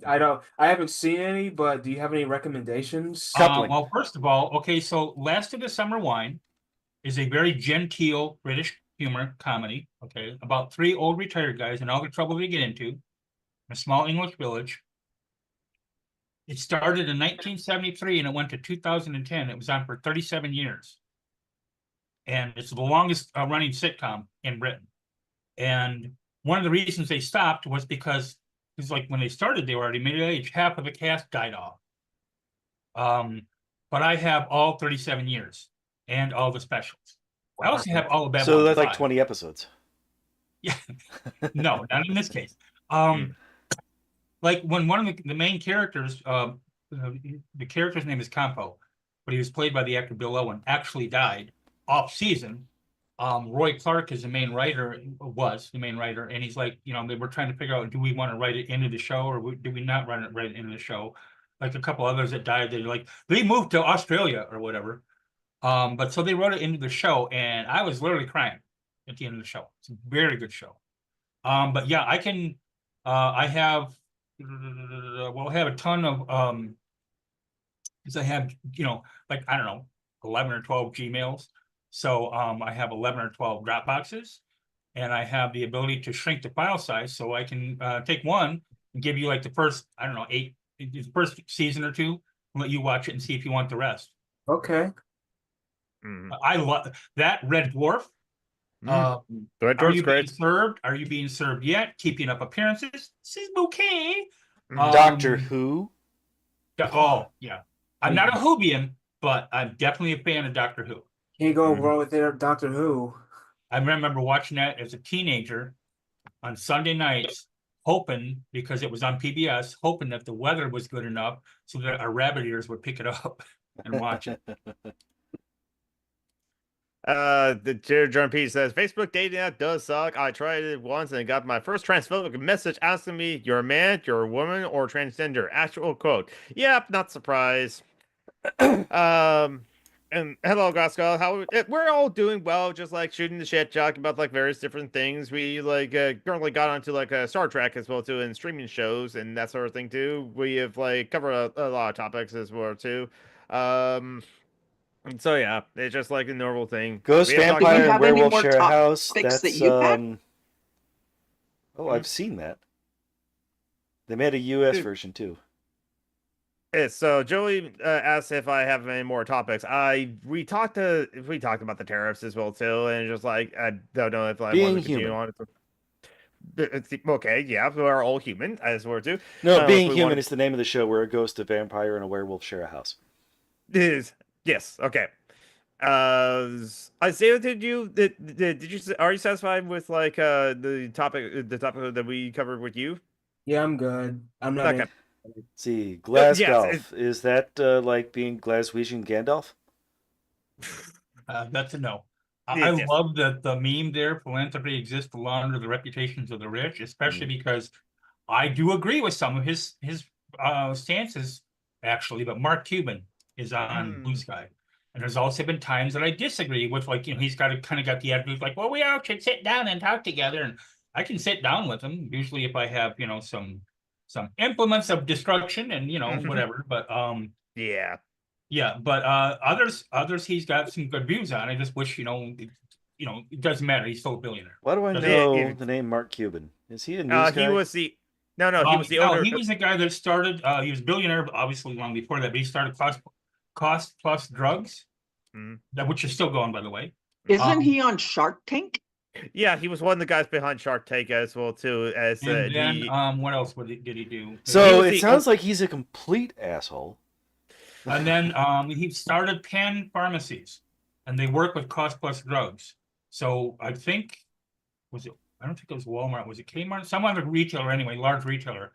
haven't seen any, but do you have any recommendations? Well, first of all, okay, so Last of the Summer Wine is a very genteel British humor comedy, okay, about 3 old retired guys and all the trouble they get into in a small English village. It started in 1973 and it went to 2010. It was on for 37 years. And it's the longest running sitcom in Britain. And one of the reasons they stopped was because it's like when they started, they were already middle-aged. Half of the cast died off. But I have all 37 years and all the specials. I also have all of Babylon. So that's like 20 episodes. Yeah. No, not in this case. like when one of the main characters, the character's name is Campo, but he was played by the actor Bill Owen, actually died off season. Roy Clark is the main writer, was the main writer, and he's like, they were trying to figure out, do we want to write it into the show or do we not write it into the show? Like a couple others that died, they moved to Australia or whatever. But so they wrote it into the show, and I was literally crying at the end of the show. It's a very good show. But yeah, I can. I have. Well, I have a ton of. Because I have, like I don't know, 11 or 12 Gmails. So I have 11 or 12 Dropboxes, and I have the ability to shrink the file size, so I can take one and give you like the first, I don't know, the first season or two, and let you watch it and see if you want the rest. Okay. I love that Red Dwarf. The Red Are Dwarf's you great. being served? Are you being served yet? Keeping up appearances? This is okay. Doctor Who. Oh yeah, I'm not a Whovian, but I'm definitely a fan of Doctor Who. Can't go wrong with their Doctor Who. I remember watching that as a teenager on Sunday nights, hoping, because it was on PBS, hoping that the weather was good enough so that our rabbit ears would pick it up and watch it. The Jordan P says Facebook dating app does suck. I tried it once and got my first transphobic message asking me, "You're a man, you're a woman, or transgender?" Actual quote. Yep, not surprised. And hello, Grascal. How we're all doing well, just like shooting the shit, talking about like various different things. We currently got onto like Star Trek as well too, and streaming shows and that sort of thing too. We have like covered a lot of topics as well too. So yeah, it's just like a normal thing. Ghost, vampire, and werewolf share a house. That's that Oh, I've seen that. They made a US version too. Yeah, so Joey asked if I have any more topics. We talked about the tariffs as well too, and just like I don't know if I want to continue on. Okay, yeah, we are all human as we're too. No, Being Human is the name of the show where a ghost, a vampire, and a werewolf share a house. Yes, okay. Isaiah, did you are you satisfied with like the topic that we covered with you? Yeah, I'm good. I'm not. Okay. See, Glasgow, is that like being Glaswegian Gandalf? That's a no. I love the meme there. Philanthropy exists to launder the reputations of the rich, especially because I do agree with some of his stances, actually. But Mark Cuban is on Blue Sky, and there's also been times that I disagree with, like, he's got the attitude like, well, we all should sit down and talk together, and I can sit down with him usually if I have some implements of destruction and whatever. But but others he's got some good views on. I just wish it doesn't matter. He's still a billionaire. Why do I know the name Mark Cuban? Is he a news guy? He was the he was the owner. He was the guy that started. He was a billionaire, obviously long before that. But he started Cost Plus Drugs, which is still going, by the way. Isn't he on Shark Tank? Yeah, he was one of the guys behind Shark Tank as well too. As and then what else did he do? So it sounds like he's a complete asshole. And then he started Penn Pharmacies, and they work with Cost Plus Drugs. So I don't think it was Walmart. Was it Kmart? Some other retailer anyway, large retailer.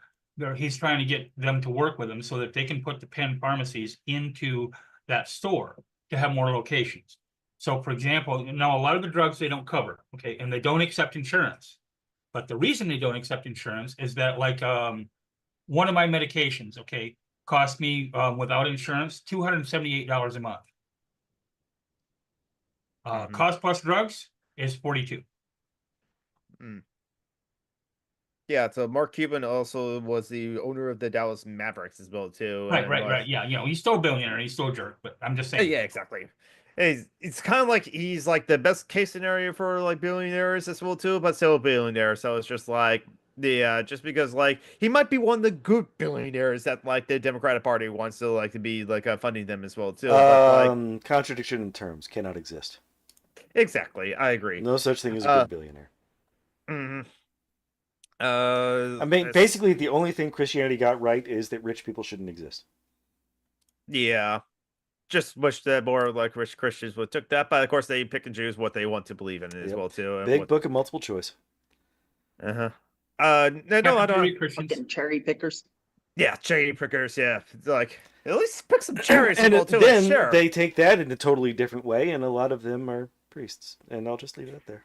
He's trying to get them to work with him so that they can put the Penn Pharmacies into that store to have more locations. So, for example, now a lot of the drugs they don't cover, okay, and they don't accept insurance. But the reason they don't accept insurance is that, like, one of my medications, okay, cost me without insurance $278 a month. Cost Plus Drugs is $42. Yeah, so Mark Cuban also was the owner of the Dallas Mavericks as well too. Right. Yeah, he's still a billionaire. He's still a jerk, but I'm just saying. Yeah, exactly. It's kind of like he's like the best case scenario for like billionaires as well too, but still a billionaire. So it's just like just because like he might be one of the good billionaires that like the Democratic Party wants to like to be like funding them as well too. But, like, contradiction in terms cannot exist. Exactly, I agree. No such thing as a good billionaire. I mean, basically, the only thing Christianity got right is that rich people shouldn't exist. Yeah. Just wish that more like rich Christians would took that, but of course they pick and choose what they want to believe in as well too. Big book of multiple choice. No, I don't. Christians. Fucking cherry pickers. Yeah, cherry pickers. Yeah, it's like at least pick some cherries. And well, too, then share. they take that in a totally different way, and a lot of them are priests. And I'll just leave it up there.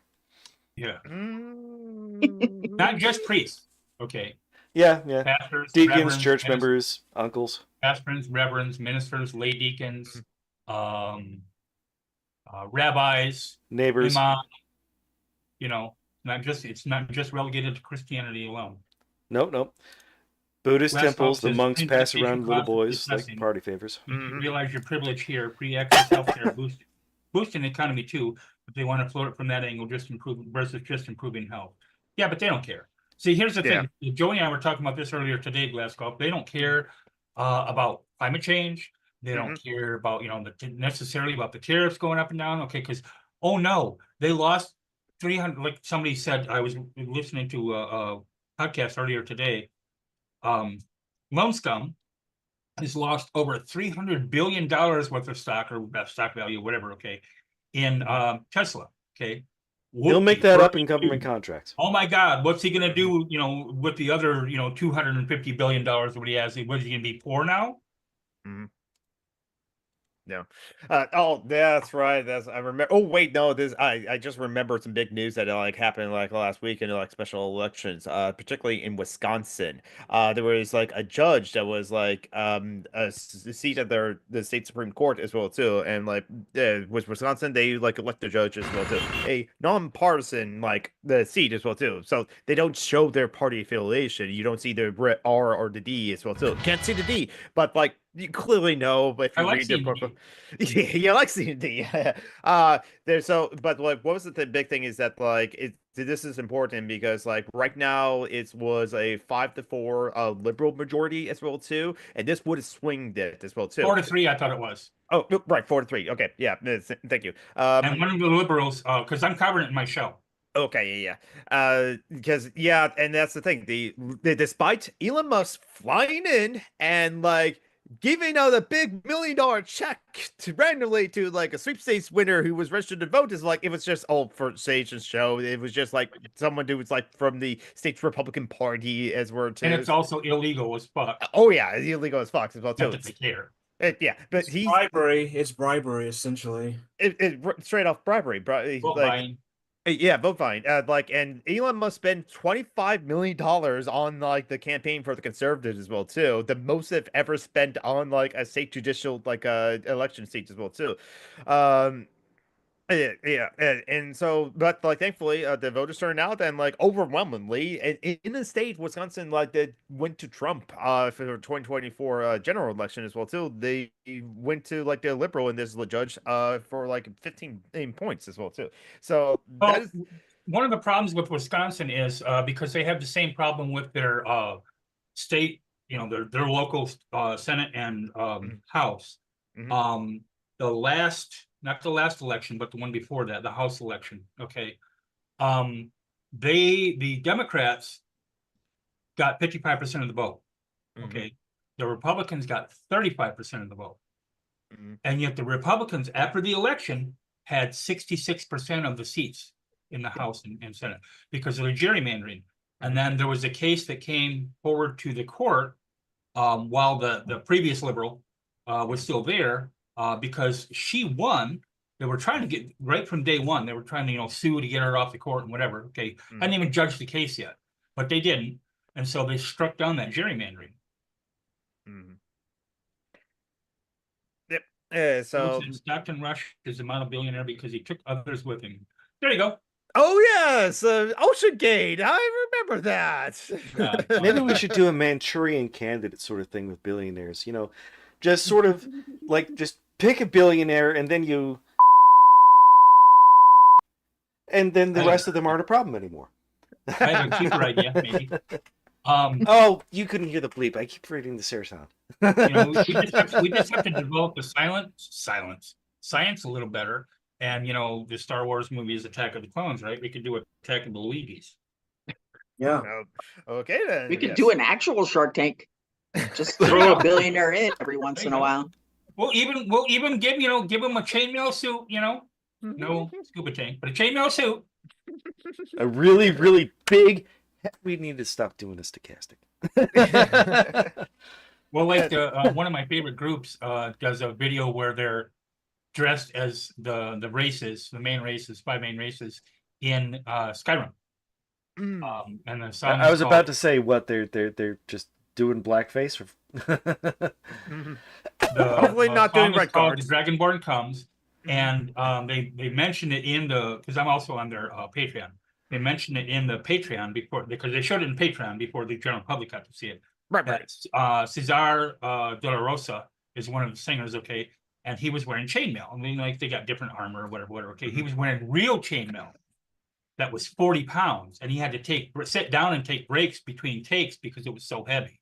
Yeah. Mm. Not just priests. Okay. Yeah. Pastors, Deacons, reverends, church members, uncles. pastors, reverends, ministers, lay deacons, rabbis, Neighbors. imam. It's not just relegated to Christianity alone. Nope. Buddhist Last temples, the says, monks pass "Presentation around little costs of boys like discussing. party favors. You realize your privilege here, pre-access healthcare, boosting the economy too, but they want to float it from that angle, just improving health. Yeah, but they don't care. See, here's the thing. Joey and I were talking about this earlier today, Glasgow. They don't care about climate change. They don't care about, necessarily about the tariffs going up and down. Okay, because, oh no, they lost 300, like somebody said, I was listening to a podcast earlier today. Lone Scum has lost over $300 billion worth of stock or stock value, whatever, okay, in Tesla, okay? He'll make that up in government contracts. Oh my God, what's he going to do, with the other, $250 billion what he has? Was he going to be poor now? No. That's right. I remember. Oh wait, no. I just remembered some big news that happened last week in special elections. Particularly in Wisconsin. There was a judge that was a seat at the state Supreme Court as well too, and with Wisconsin they elect the judge as well too, a nonpartisan the seat as well too. So they don't show their party affiliation. You don't see the R or the D as well too. Can't see the D, but you clearly know, but if you read their profile, yeah, I like seeing D. But what was the big thing is that this is important because right now it was a 5-4 liberal majority as well too, and this would have swinged it as well too. 4-3, I thought it was. Oh, right, 4-3. Okay, yeah, thank you. And one of the liberals, because I'm covering it in my show. Okay, yeah. Because and that's the thing. Despite Elon Musk flying in and giving out a big $1 million check randomly to a sweepstakes winner who was registered to vote, is it was just all for Sage's show. It was just someone who was from the state's Republican Party as we're too. And it's also illegal as fuck. Oh yeah, illegal as fuck as well too. Not that they care. Yeah, but it's bribery. It's bribery essentially. It straight off bribery. Yeah, vote buying. And Elon Musk spent $25 million on the campaign for the conservatives as well too. The most they've ever spent on a state judicial election seat as well too. And so, but thankfully, the voters turned out and overwhelmingly in the state, Wisconsin they went to Trump for the 2024 general election as well too. They went to the liberal in this judge for 15 points as well too. So one of the problems with Wisconsin is because they have the same problem with their state, their local Senate and House. Not the last election, but the one before that, the House election. Okay. The Democrats got 55% of the vote. Okay. The Republicans got 35% of the vote. And yet the Republicans, after the election, had 66% of the seats in the House and Senate because of the gerrymandering. And then there was a case that came forward to the court while the previous liberal was still there. Because she won, they were trying to get right from day one. They were trying to, sue to get her off the court and whatever. Okay, hadn't even judged the case yet, but they didn't, and so they struck down that gerrymandering. Yep. So Stockton Rush is a model billionaire because he took others with him. There you go. Oh yes, Ocean Gate. I remember that. Maybe we should do a Manchurian Candidate sort of thing with billionaires. Just sort of just pick a billionaire and then the rest of them aren't a problem anymore. I have a cheaper idea, maybe. Oh, you couldn't hear the bleep. I keep reading the serotonin. We just have to develop the science a little better. And the Star Wars movie is Attack of the Clones, right? We could do Attack of the Luigis. Yeah. Okay then. We could do an actual Shark Tank. Just throw a billionaire in every once in a while. We'll even give him a chainmail suit, no scuba tank, but a chainmail suit. A really, really big, We need to stop doing this stochastic. Well, like one of my favorite groups does a video where they're dressed as the races, the main races, 5 main races in Skyrim. And the song I was is about called, to say what they're just doing blackface. Or... Hopefully not song doing is red called cards. The Dragonborn Comes, and they mention it in the, because I'm also on their Patreon. They mentioned it in the Patreon before, because they showed it in Patreon before the general public got to see it. Right. Cesar de la Rosa is one of the singers, okay, and he was wearing chainmail. I mean, like they got different armor or whatever, okay. He was wearing real chainmail that was 40 pounds, and he had to sit down and take breaks between takes because it was so heavy.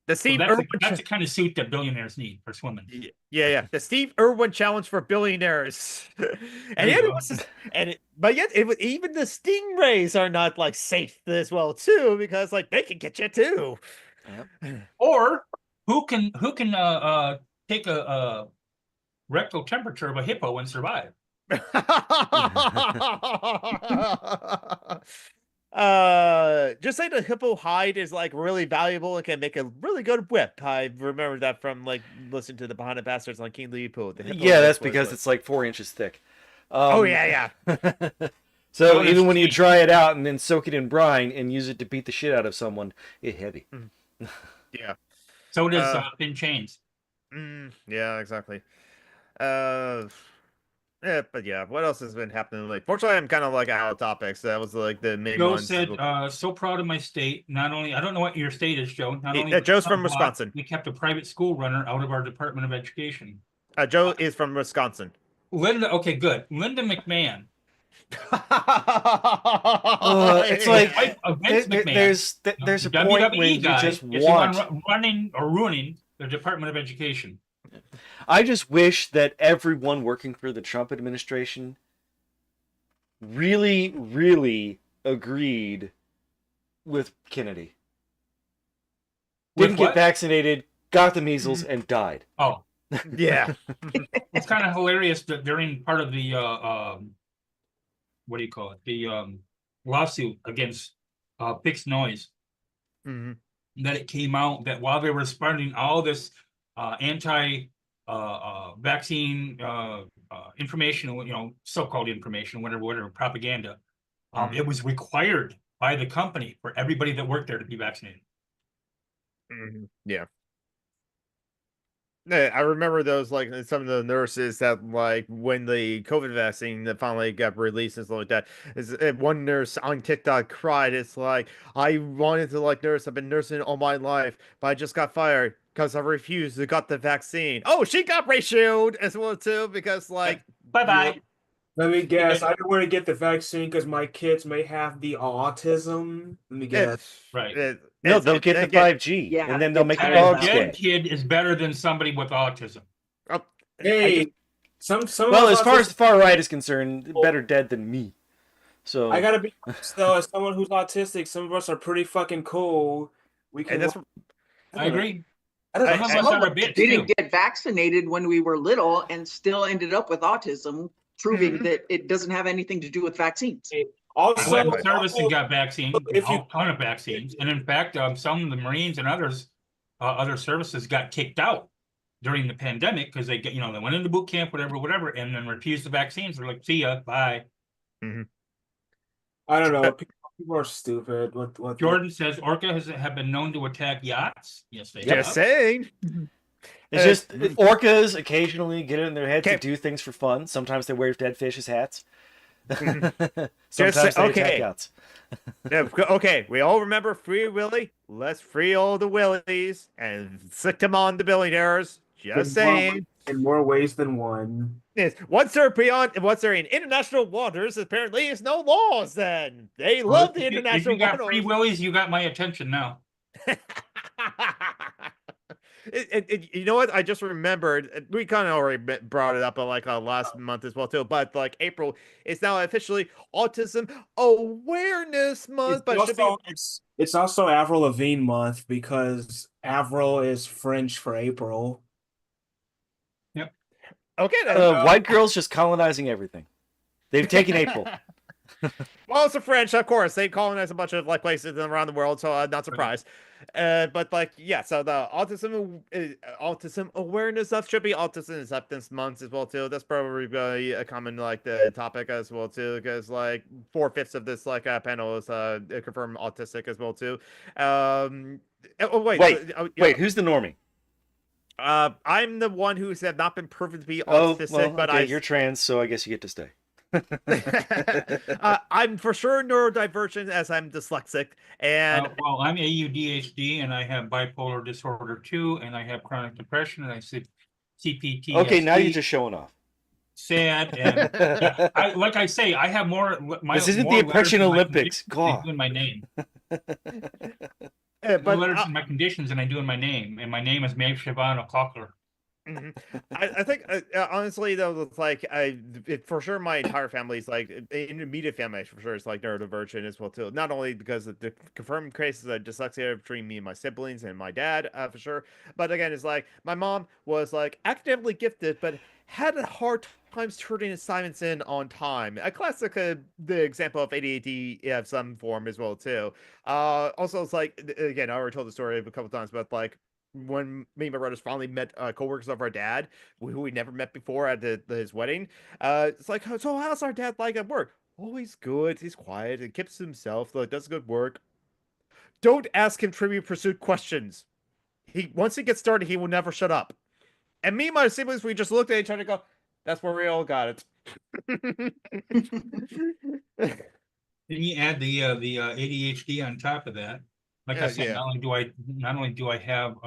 The So Steve that's the kind of suit that billionaires need for swimming. Yeah. The Steve Irwin challenge for billionaires. And yet but yet even the stingrays are not like safe as well too, because like they can get you too. Or who can take a rectal temperature of a hippo and survive? Just say the hippo hide is like really valuable and can make a really good whip. I remember that from like listening to the Behind the Bastards on King Leopold. Yeah, that's because it's like 4 inches thick. Oh yeah. So even when you dry it out and then soak it in brine and use it to beat the shit out of someone, it's heavy. Yeah. So does thin chains. Yeah, exactly. Yeah, but yeah, what else has been happening? Like, fortunately, I'm kind of like out of topics. That was like the main Joe one. said, so proud of my state. Not only, I don't know what your state is, Joe. Not only Joe's from Wisconsin. We kept a private school runner out of our Department of Education. Joe is from Wisconsin. Linda, okay, good. Linda McMahon. It's like Vince McMahon, there's a WWE point when you just want running or ruining the Department of Education. I just wish that everyone working for the Trump administration really, really agreed with Kennedy. Didn't get vaccinated, got the measles, and died. Oh, yeah. It's kind of hilarious that during part of the what do you call it? The lawsuit against Fixed Noise, that it came out that while they were spreading all this anti-vaccine information, so-called information, whatever propaganda, it was required by the company for everybody that worked there to be vaccinated. Yeah. I remember those, like some of the nurses that, like, when the COVID vaccine that finally got released and stuff like that, one nurse on TikTok cried. It's like, I wanted to like nurse. I've been nursing all my life, but I just got fired because I refused to got the vaccine. Oh, she got ratioed as well too because like bye. Let me guess. I don't want to get the vaccine because my kids may have the autism. Let me guess. Right. No, they'll get the 5G, and then they'll make the dogs dead kid is better than somebody with autism. Hey, well, as far as the far right is concerned, better dead than me. So I gotta be honest, though, as someone who's autistic, some of us are pretty fucking cool. We can. I agree. I didn't get vaccinated when we were little and still ended up with autism, proving that it doesn't have anything to do with vaccines. Also, I went to service and got vaccines, a ton of vaccines, and in fact, some of the Marines and others, other services got kicked out during the pandemic because they went into boot camp, whatever, and then refused the vaccines. They're like, "See ya, bye." I don't know. People are stupid. What Jordan says orcas have been known to attack yachts. Yes, they have. Just saying. It's just orcas occasionally get it in their head to do things for fun. Sometimes they wear dead fish as hats. Sometimes they attack yachts. Okay, we all remember Free Willy. Let's free all the Willies and stick them on the billionaires. Just saying. In more ways than one. Once they're in international waters, apparently it's no laws then. They love the international waters. If you got waters. Free Willies, you got my attention now. You know what? I just remembered. We kind of already brought it up like last month as well too. But like April is now officially Autism Awareness Month. It's also Avril Lavigne month because Avril is French for April. Yep. Okay. White girls just colonizing everything. They've taken April. Well, it's the French, of course. They colonized a bunch of like places around the world, so not surprised. But like, yeah. So the autism awareness stuff should be autism acceptance month as well too. That's probably really a common like the topic as well too, because like 4/5 of this like panel is confirmed autistic as well too. Wait. Who's the normie? I'm the one who said not been proven to be autistic, but you're trans, so I guess you get to stay. I'm for sure neurodivergent as I'm dyslexic, and well, I'm AUDHD and I have bipolar disorder 2, and I have chronic depression, and I see CPT. Okay, now you're just showing off. Sad, and yeah, like I say, I have more. This isn't the Oppression Olympics. God, in my name. But letters in my conditions, and I do in my name, and my name is Maeve Siobhan O'Cloughlin. I think honestly though, it's like for sure my entire family is like immediate family for sure is like neurodivergent as well too. Not only because of the confirmed cases of dyslexia between me and my siblings and my dad for sure, but again it's like my mom was like academically gifted but had a hard times turning assignments in on time. A classic the example of ADHD of some form as well too. Also it's like again I already told the story a couple times, but like when me and my brothers finally met co-workers of our dad who we never met before at his wedding, it's like, so how's our dad like at work? Oh, he's good, he's quiet and keeps to himself, like does good work. Don't ask him Trivial Pursuit questions. Once he gets started, he will never shut up. And me and my siblings, we just looked at each other and go, that's where we all got it. Then you add the ADHD on top of that. Like I said, yeah. Not only do I have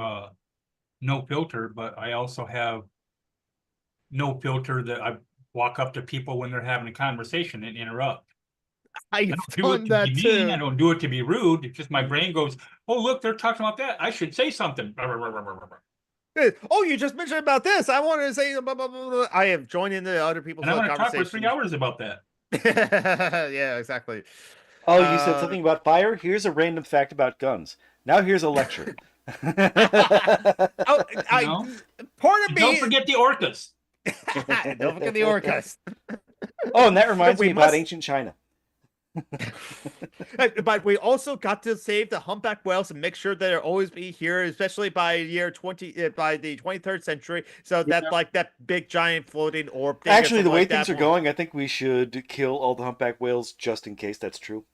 no filter, but I also have no filter that I walk up to people when they're having a conversation and interrupt. I don't do it to be mean. I don't do it to be rude. It's just my brain goes, oh, look, they're talking about that. I should say something. Oh, you just mentioned about this. I wanted to say blah, blah, blah, blah. I have joined in the other people's conversation. And I want to talk for 3 hours about that. Yeah, exactly. Oh, you said something about fire? Here's a random fact about guns. Now here's a lecture. Part of me... Don't forget the orcas. Don't forget the orcas. Oh, and that reminds me about ancient China. But we also got to save the humpback whales and make sure that they'll always be here, especially by by the 23rd century. So that like that big giant floating orb. Actually, the way things are going, I think we should kill all the humpback whales just in case that's true.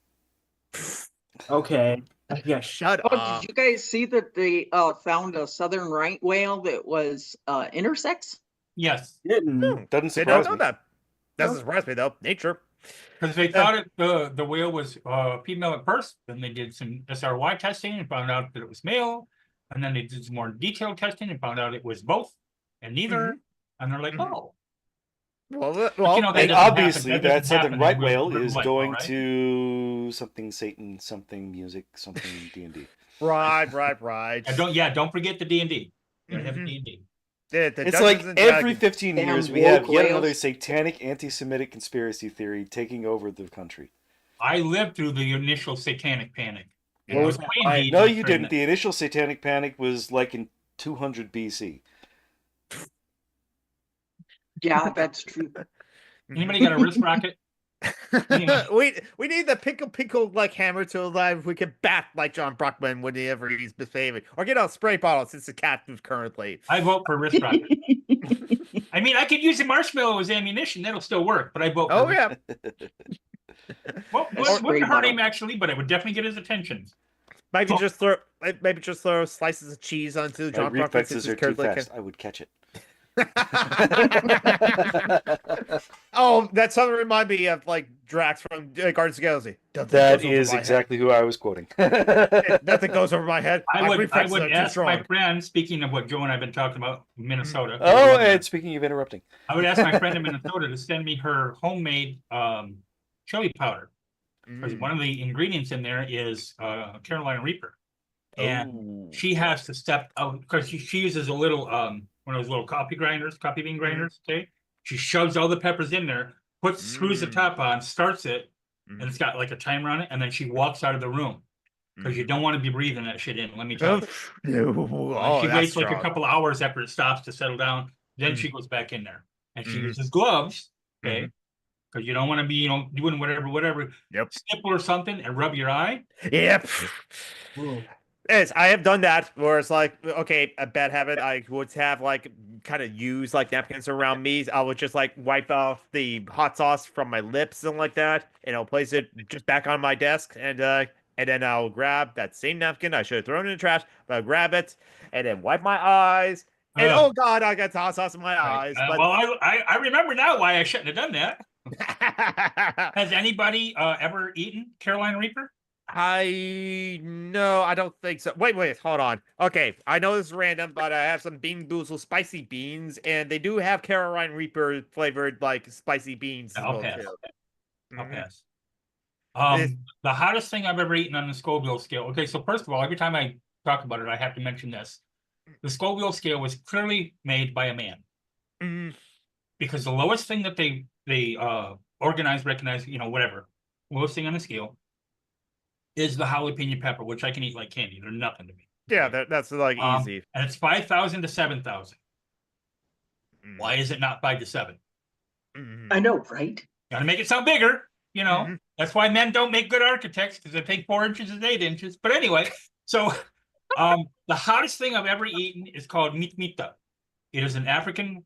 Okay. Yeah, shut up. Did you guys see that they found a southern right whale that was intersex? Yes. Doesn't surprise me. That doesn't surprise me though. Nature. Because they thought the whale was female at first, then they did some SRY testing and found out that it was male, and then they did some more detailed testing and found out it was both and neither, and they're like, oh. Well, you know, and obviously that southern right whale is going to something Satan, something music, something D&D. Right. And don't forget the D&D. You gotta have the D&D. It's like every 15 years we have yet another satanic anti-Semitic conspiracy theory taking over the country. I lived through the initial satanic panic. No, you didn't. The initial satanic panic was like in 200 BC. Yeah, that's true. Anybody got a wrist rocket? we need the pickle like hammer to alive. We can bat like John Brockman whenever he's misbehaving, or get a spray bottle since the cat moves currently. I vote for wrist rocket. I mean, I could use a marshmallow as ammunition; that'll still work. But I vote. Oh yeah. Well, it wouldn't hurt him actually, but it would definitely get his attention. Maybe just throw slices of cheese onto John Brockman. Reflexes are too fast. I would catch it. Oh, that's something remind me of like Drax from Guardians of the Galaxy. That is exactly who I was quoting. Nothing goes over my head. I would ask my friend, speaking of what Joe and I've been talking about, Minnesota. Oh, and speaking of interrupting, I would ask my friend in Minnesota to send me her homemade chili powder. Because one of the ingredients in there is Carolina Reaper. And she has to step out because she uses a little one of those little coffee bean grinders, okay? She shoves all the peppers in there, screws the top on, starts it, and it's got like a timer on it, and then she walks out of the room. Because you don't want to be breathing that shit in, let me tell you. She waits like a couple hours after it stops to settle down, then she goes back in there. And she uses gloves, okay? because you don't want to be, doing whatever, Yep. stipple or something and rub your eye. Yep. Ooh. Yes, I have done that where it's like, okay, a bad habit. I would have like kind of use like napkins around me. I would just like wipe off the hot sauce from my lips and like that, and I'll place it just back on my desk, and then I'll grab that same napkin I should have thrown in the trash, but I'll grab it and then wipe my eyes. And oh god, I got hot sauce in my eyes. But Well, I remember now why I shouldn't have done that. Has anybody ever eaten Carolina Reaper? No, I don't think so. Wait, hold on. Okay, I know this is random, but I have some Bean Boozled spicy beans, and they do have Carolina Reaper flavored like spicy beans as I'll well pass. too. I'll Mhm. pass. This- The hottest thing I've ever eaten on the Scoville scale. Okay, so first of all, every time I talk about it, I have to mention this. The Scoville scale was clearly made by a man, Mhm. because the lowest thing that they organize, recognize, whatever, lowest thing on the scale is the jalapeno pepper, which I can eat like candy. They're nothing to me. Yeah, Okay? that's like easy. And it's 5,000 to 7,000. Why is it not 5 to 7? Mhm. I know, right? Got to make it sound bigger. Mhm. That's why men don't make good architects, because they take 4 inches and 8 inches. But anyway, so the hottest thing I've ever eaten is called mitmita. It is an African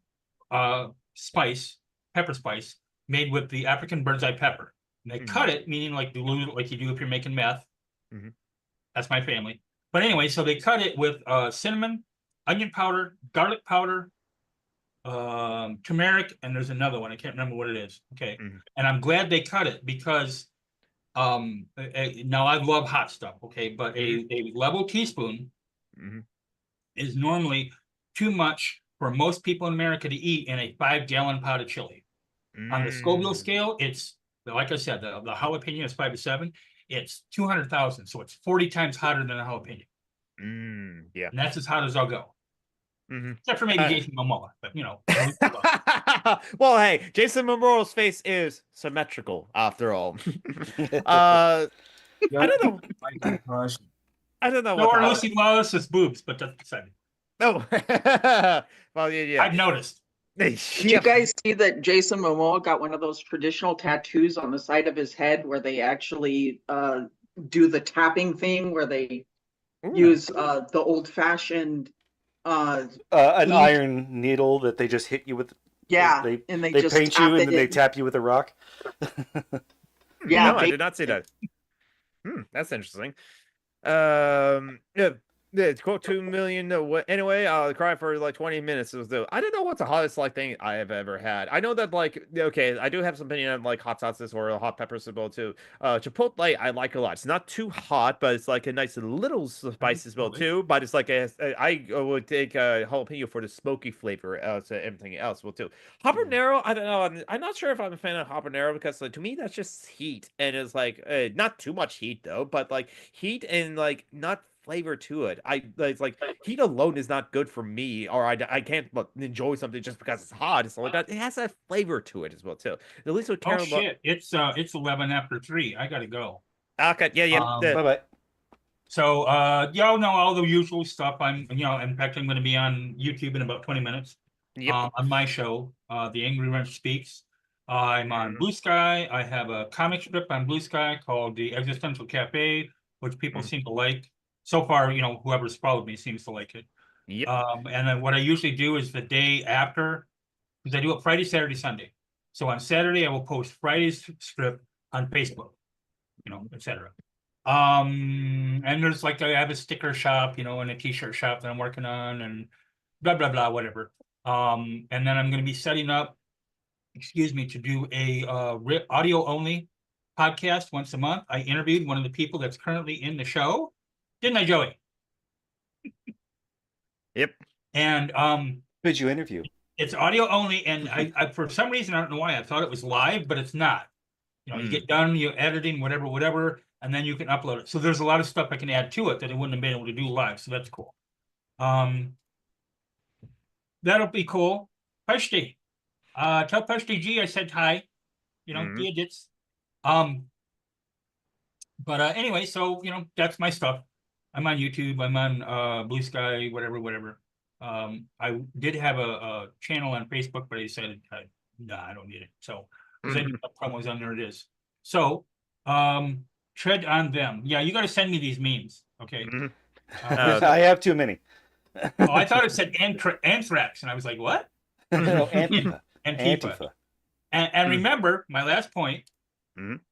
spice, pepper spice, made with the African bird's eye pepper. And they cut it, meaning like you do if you're making meth. Mhm. That's my family. But anyway, so they cut it with cinnamon, onion powder, garlic powder, turmeric, and there's another one. I can't remember what it is. Okay. Mhm. And I'm glad they cut it, because now I love hot stuff, okay, but a level teaspoon Mhm. is normally too much for most people in America to eat in a 5-gallon pot of chili. On the Scoville scale, it's, like I said, the jalapeno is 5 to 7. It's 200,000, so it's 40 times hotter than a jalapeno. Yeah. And that's as hot as I'll go. Mhm. Except for maybe Jason Momoa, but Well, hey, Jason Momoa's face is symmetrical after all. Yeah, I don't know. Gosh. I don't know no, what or the Lucy Lawless's boobs, but that's beside me. No. Well, yeah. I've noticed. Did you guys see that Jason Momoa got one of those traditional tattoos on the side of his head where they actually do the tapping thing, where they use the old-fashioned an ink? iron needle that they just hit you with. Yeah, and they just paint you, tap and then it they in. tap you with a rock. Yeah, No, I did not see that. That's interesting. Yeah. It's quote 2 million. Anyway, I'll cry for like 20 minutes. I don't know what's the hottest like thing I have ever had. I know that like okay, I do have some opinion on like hot sauces or hot peppers as well too. Chipotle I like a lot. It's not too hot, but it's like a nice little spice as well too. But it's like I would take a jalapeno for the smoky flavor to everything else well too. Habanero, I don't know. I'm not sure if I'm a fan of habanero because like to me that's just heat and it's like not too much heat though, but like heat and like not flavor to it. It's like heat alone is not good for me, or I can't enjoy something just because it's hot. So like that it has that flavor to it as well too. At least with Oh shit! It's 11 after 3. I gotta go. Okay, yeah. Bye bye. So y'all know all the usual stuff. In fact, I'm going to be on YouTube in about 20 minutes. Yep. On my show, The Angry Wrench Speaks. I'm on Blue Sky. I have a comic strip on Blue Sky called The Existential Cafe, which people seem to like. So far, whoever's followed me seems to like it. Yep. And then what I usually do is the day after, because I do it Friday, Saturday, Sunday. So on Saturday, I will post Friday's strip on Facebook, etc. And there's like I have a sticker shop, and a t-shirt shop that I'm working on, and blah blah blah, whatever. And then I'm going to be setting up, to do a audio only podcast once a month. I interviewed one of the people that's currently in the show, didn't I, Joey? Yep. Who And did you interview? it's audio only, and I for some reason I don't know why I thought it was live, but it's not. You get done, you editing, whatever, and then you can upload it. So there's a lot of stuff I can add to it that I wouldn't have been able to do live. So that's cool. That'll be cool. Peshti. Tell Peshti G I said hi. Digits. But anyway, so that's my stuff. I'm on YouTube, I'm on Blue Sky, whatever. I did have a channel on Facebook, but I decided no, I don't need it. So because I do have promos on there. It is. So, tread on them. Yeah, you got to send me these memes. Okay. I have too many. Oh, I thought it said anthrax, and I was like, what? No, Antifa. Antifa. And remember, my last point,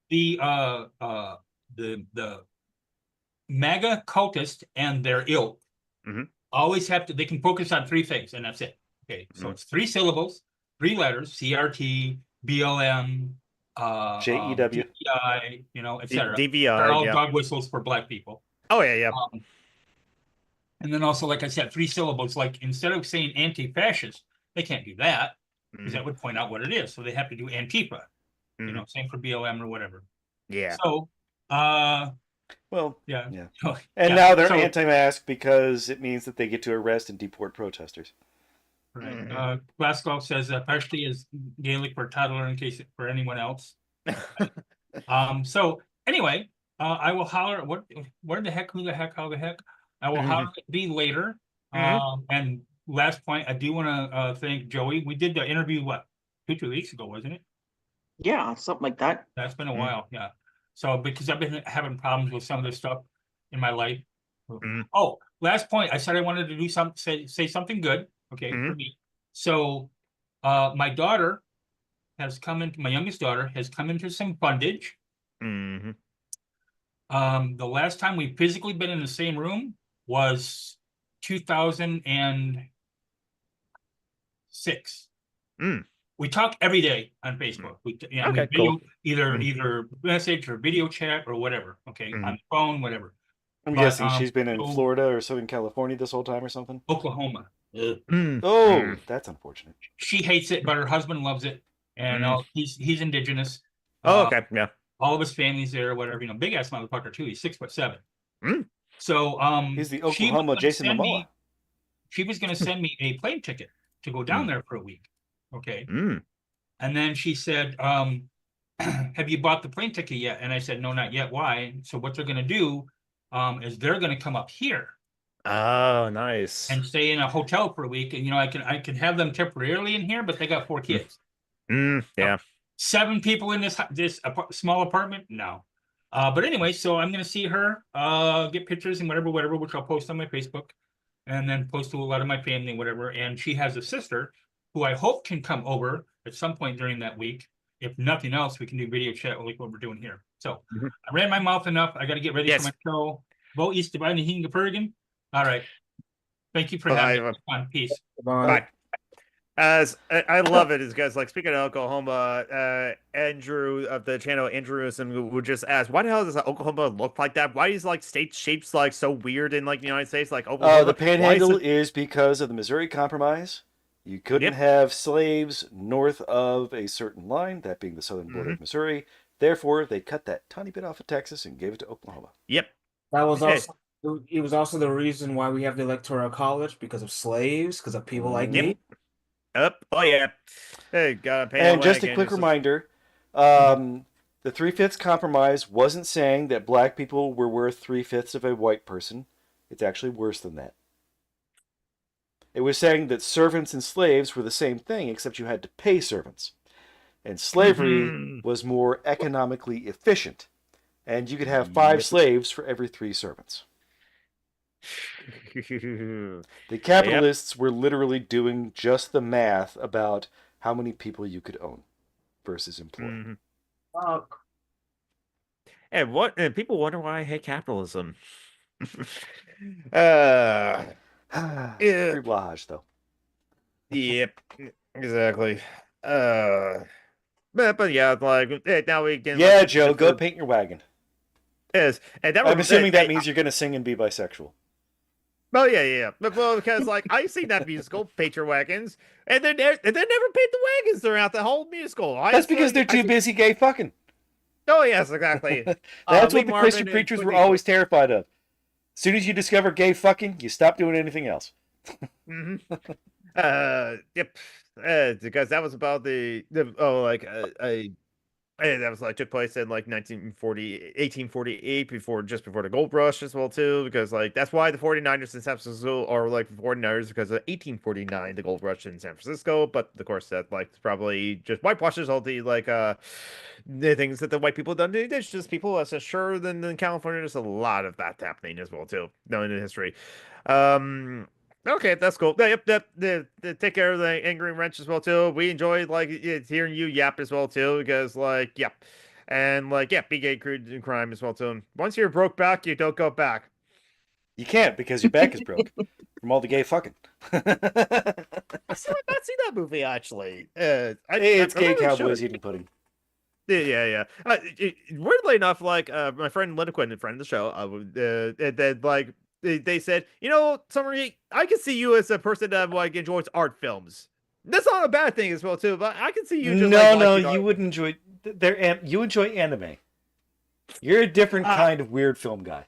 the MAGA cultists and their ilk always have to, they can focus on 3 things, and that's it. Okay, so it's 3 syllables, 3 letters, CRT, BLM, JEW, DEI, etc. DVI, They're all dog whistles for Black people. Oh, yeah. And then also, like I said, 3 syllables, like instead of saying anti-fascist, they can't do that, because that would point out what it is. So they have to do Antifa, same for BLM or whatever. Yeah. So, well, yeah. And now they're anti-mask because it means that they get to arrest and deport protesters. Right. Glasgow says Pashti is Gaelic for toddler, in case for anyone else. So anyway, I will holler. Where the heck? Who the heck? How the heck? I will holler at thee later. And last point, I do want to thank Joey. We did the interview 2-3 weeks ago, wasn't it? Yeah, something like that. That's been a while. Yeah. So because I've been having problems with some of this stuff in my life. Oh, last point. I said I wanted to do say something good. Okay, for me. So, my daughter has come into, my youngest daughter has come into some bondage. The last time we physically been in the same room was 2006. We talk every day on Facebook. We video, cool. either message or video chat or whatever. Okay, on the phone, whatever. I'm guessing she's been in Florida or Southern California this whole time or something. Oklahoma. Oh, that's unfortunate. She hates it, but her husband loves it, and he's indigenous. Oh, okay, yeah. All of his family's there, whatever. Big ass motherfucker too. He's 6'7". So he's the Oklahoma Jason Momoa. She was going to send me a plane ticket to go down there for a week. Okay. And then she said, "Have you bought the plane ticket yet?" And I said, "No, not yet." Why? So what they're going to do is they're going to come up here. Oh, nice. And stay in a hotel for a week, and I can have them temporarily in here, but they got 4 kids. Yeah. 7 people in this small apartment? No. But anyway, so I'm gonna see her, get pictures and whatever, which I'll post on my Facebook, and then post to a lot of my family, whatever. And she has a sister who I hope can come over at some point during that week. If nothing else, we can do video chat like what we're doing here. So I ran my mouth enough. I got to get ready for my show. Vote East Divine and Hinga Bergen. All right. Thank you for having me on. Peace. Bye. As I love it, is guys like speaking of Oklahoma, Andrew of the channel Andrewson would just ask, why the hell does Oklahoma look like that? Why is state shapes so weird in the United States, like Oklahoma? The Panhandle is because of the Missouri Compromise. You couldn't have slaves north of a certain line, that being the southern border of Missouri. Therefore, they cut that tiny bit off of Texas and gave it to Oklahoma. Yep. That was also it was also the reason why we have the Electoral College, because of slaves, because of people like me. Oh yeah. Hey, and just a quick reminder, the 3/5 compromise wasn't saying that black people were worth 3/5 of a white person. It's actually worse than that. It was saying that servants and slaves were the same thing, except you had to pay servants. And slavery was more economically efficient. And you could have 5 slaves for every 3 servants. The capitalists were literally doing just the math about how many people you could own versus employ. And people wonder why I hate capitalism. Rewatch though. Yep, exactly. But yeah, now we can. Yeah, Joe, go paint your wagon. Yes, and I'm assuming that means you're going to sing and be bisexual. Oh yeah. Well, because I've seen that musical, Paint Your Wagons, and they never paint the wagons throughout the whole musical. That's because they're too busy gay fucking. Oh yes, exactly. That's what the Christian preachers were always terrified of. As soon as you discover gay fucking, you stop doing anything else. Yep. Because that was about a And that was like took place in like 1848 just before the gold rush as well too, because like that's why the 49ers in San Francisco are like the 49ers because of 1849 the gold rush in San Francisco. But of course that like probably just whitewashes all the like the things that the white people done. It's just people as sure than in California. There's a lot of that happening as well too, knowing the history. Okay, that's cool. Yep, take care of the angry wrench as well too. We enjoyed like hearing you yap as well too, because like yep, and like yeah, be gay crime as well too. And once you're broke back, you don't go back. You can't because your back is broke from all the gay fucking. I still have not seen that movie actually. It's gay cowboys eating pudding. Yeah. Weirdly enough, like my friend Linda Quinn, a friend of the show, that like. They said, Summery, I can see you as a person that like enjoys art films. That's not a bad thing as well too, but I can see you just you wouldn't enjoy. You enjoy anime. You're a different kind of weird film guy.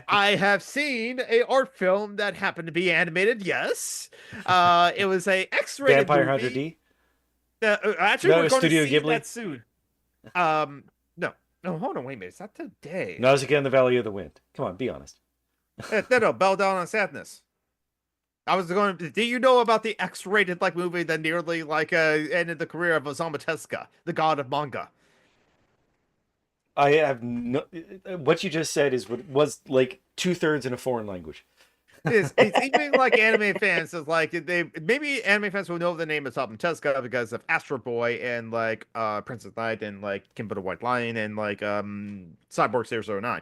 I have seen a art film that happened to be animated. Yes, it was a X-rated Vampire movie. Hunter D. Actually, we're going Studio to see Ghibli? that soon. No, hold on, wait a minute. It's not today. Nausicaa in the Valley of the Wind. Come on, be honest. No, Bell Down on Sadness. I was going. Do you know about the X-rated like movie that nearly like ended the career of Osamu Tezuka, the god of manga? I have no. What you just said was like 2/3 in a foreign language. It's even like anime fans is like maybe anime fans will know the name of Osamu Tezuka because of Astro Boy and like Princess Knight and like Kimbo the White Lion and like Cyborg 009.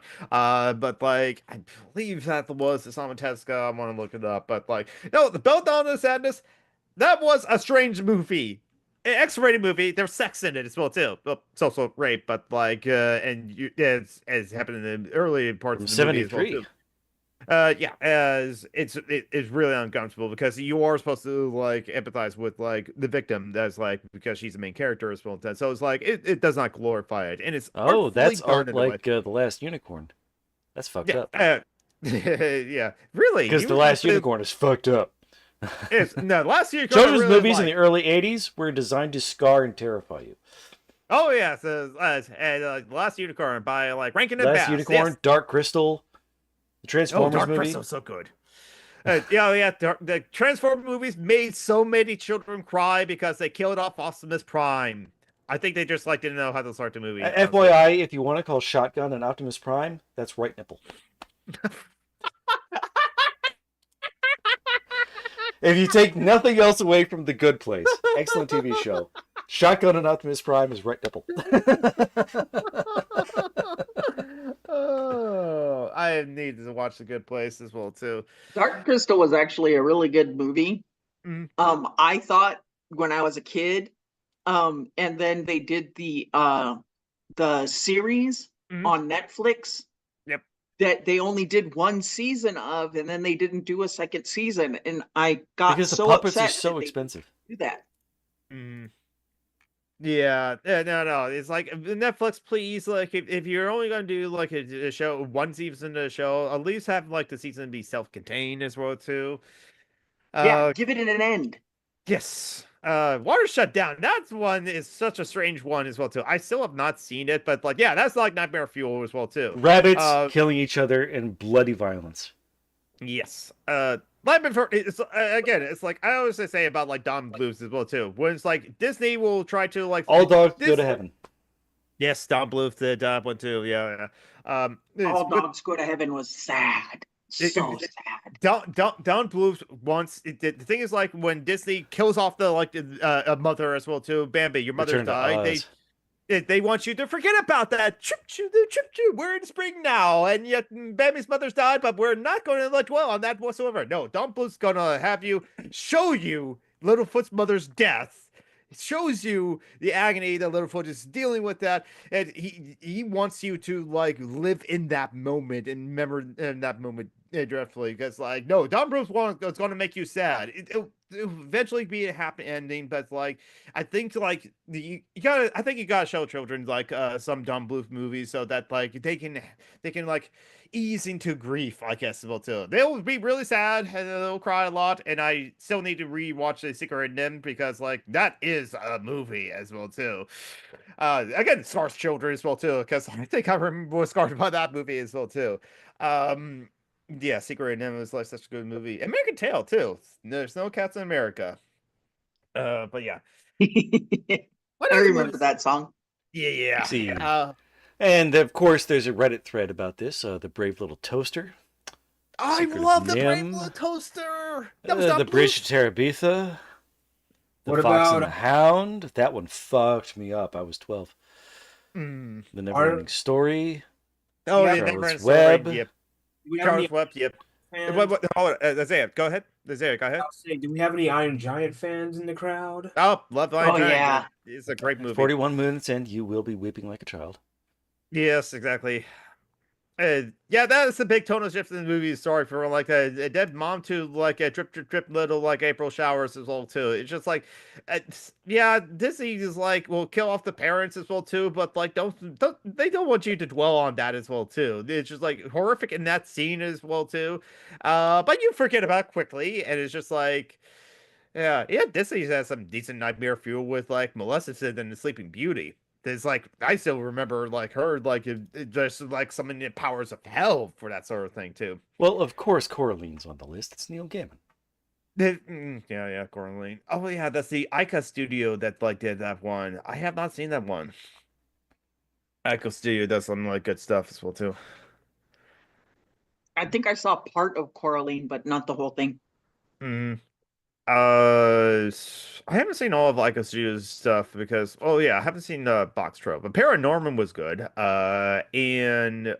But like I believe that was Osamu Tezuka. I want to look it up, but like no, the Bell Down of Sadness, that was a strange movie. An X-rated movie. There's sex in it as well too. Well, it's also rape, but like as happened in the early parts of the movie as well too. As it's really uncomfortable because you are supposed to like empathize with like the victim. That's like because she's the main character as well. So it's like it does not glorify it, and it's that's art like The Last Unicorn. That's fucked up. Yeah, really. Because The Last Unicorn is fucked up. The Last Unicorn. JoJo's movies in the early '80s were designed to scar and terrify you. Oh yeah, The Last Unicorn by like Rankin and Bass. Last Unicorn, yes. Dark Crystal. The Transformers Dark movie. Crystal's so good. The Transformers movies made so many children cry because they killed off Optimus Prime. I think they just like didn't know how to start the movie. FYI, if you want to call Shotgun an Optimus Prime, that's right nipple. If you take nothing else away from The Good Place, excellent TV show. Shotgun and Optimus Prime is right nipple. Oh, I need to watch The Good Place as well too. Dark Crystal was actually a really good movie. Mm-hmm. I thought when I was a kid, and then they did the series on Netflix. Yep. That they only did one season of, and then they didn't do a second season, and I got because so the puppets upset are so expensive. Do that. Yeah, no. It's like Netflix, please. Like, if you're only gonna do like a show, one season of a show, at least have like the season be self-contained as well too. Yeah, give it an end. Yes. Water Shut Down. That's one is such a strange one as well too. I still have not seen it, but like, yeah, that's like nightmare fuel as well too. Rabbits killing each other in bloody violence. Yes. It's again, it's like I always say about like Don Bluth as well too. When it's like Disney will try to like all dogs go to heaven. Yes, Don Bluth did one too. Yeah. All dogs go to heaven was sad. So sad. Don Bluth wants the thing is like when Disney kills off the like a mother as well too. Bambi, your mother died. They want you to forget about that. Choo-choo. We're in spring now, and yet Bambi's mother's died, but we're not going to let dwell on that whatsoever. No, Don Bluth's going to have you show you Littlefoot's mother's death. It shows you the agony that Littlefoot is dealing with that, and he wants you to like live in that moment and remember in that moment dreadfully because like no, Don Bluth one is going to make you sad. It'll eventually be a happy ending, but like I think like you gotta I think you gotta show children like some Don Bluth movies so that like they can like ease into grief, I guess, as well too. They'll be really sad and they'll cry a lot, and I still need to rewatch The Secret in Them because like that is a movie as well too. Again, scars children as well too, because I think I remember was scarred by that movie as well too. Um, yeah, Secret in Them was like such a good movie. American Tail too. There's no cats in America. But yeah. I remember that song. Yeah. See. And of course, there's a Reddit thread about this. The Brave Little Toaster. I love the Brave Little Toaster. That was the Bridge to Terabitha. The Fox and the Hound. That one fucked me up. I was 12. The Never-Ending Story. Oh, yeah, Charlotte's Web. Yep. Charlotte's Web. Yep. Hold on, Isaiah, go ahead. Isaiah, go ahead. I'll say, do we have any Iron Giant fans in the crowd? Oh, love Iron Giant. Yeah. It's a great movie. 41 minutes and you will be weeping like a child. Yes, exactly. Yeah, that is a big tonal shift in the movie. Sorry for like a dead mom to like a drip little like April showers as well too. It's just like, yeah, Disney is like will kill off the parents as well too, but like they don't want you to dwell on that as well too. It's just like horrific in that scene as well too, but you forget about it quickly, and it's just like. Yeah, Disney has some decent nightmare fuel with like Maleficent and the Sleeping Beauty. There's like I still remember like her like it just like some of the powers of hell for that sort of thing too. Well, of course, Coraline's on the list. It's Neil Gaiman. Yeah, Coraline. Oh yeah, that's the Ica Studio that like did that one. I have not seen that one. Ica Studio does some like good stuff as well too. I think I saw part of Coraline, but not the whole thing. I haven't seen all of Ica Studio's stuff because I haven't seen Box Trope. But Paranorman was good. And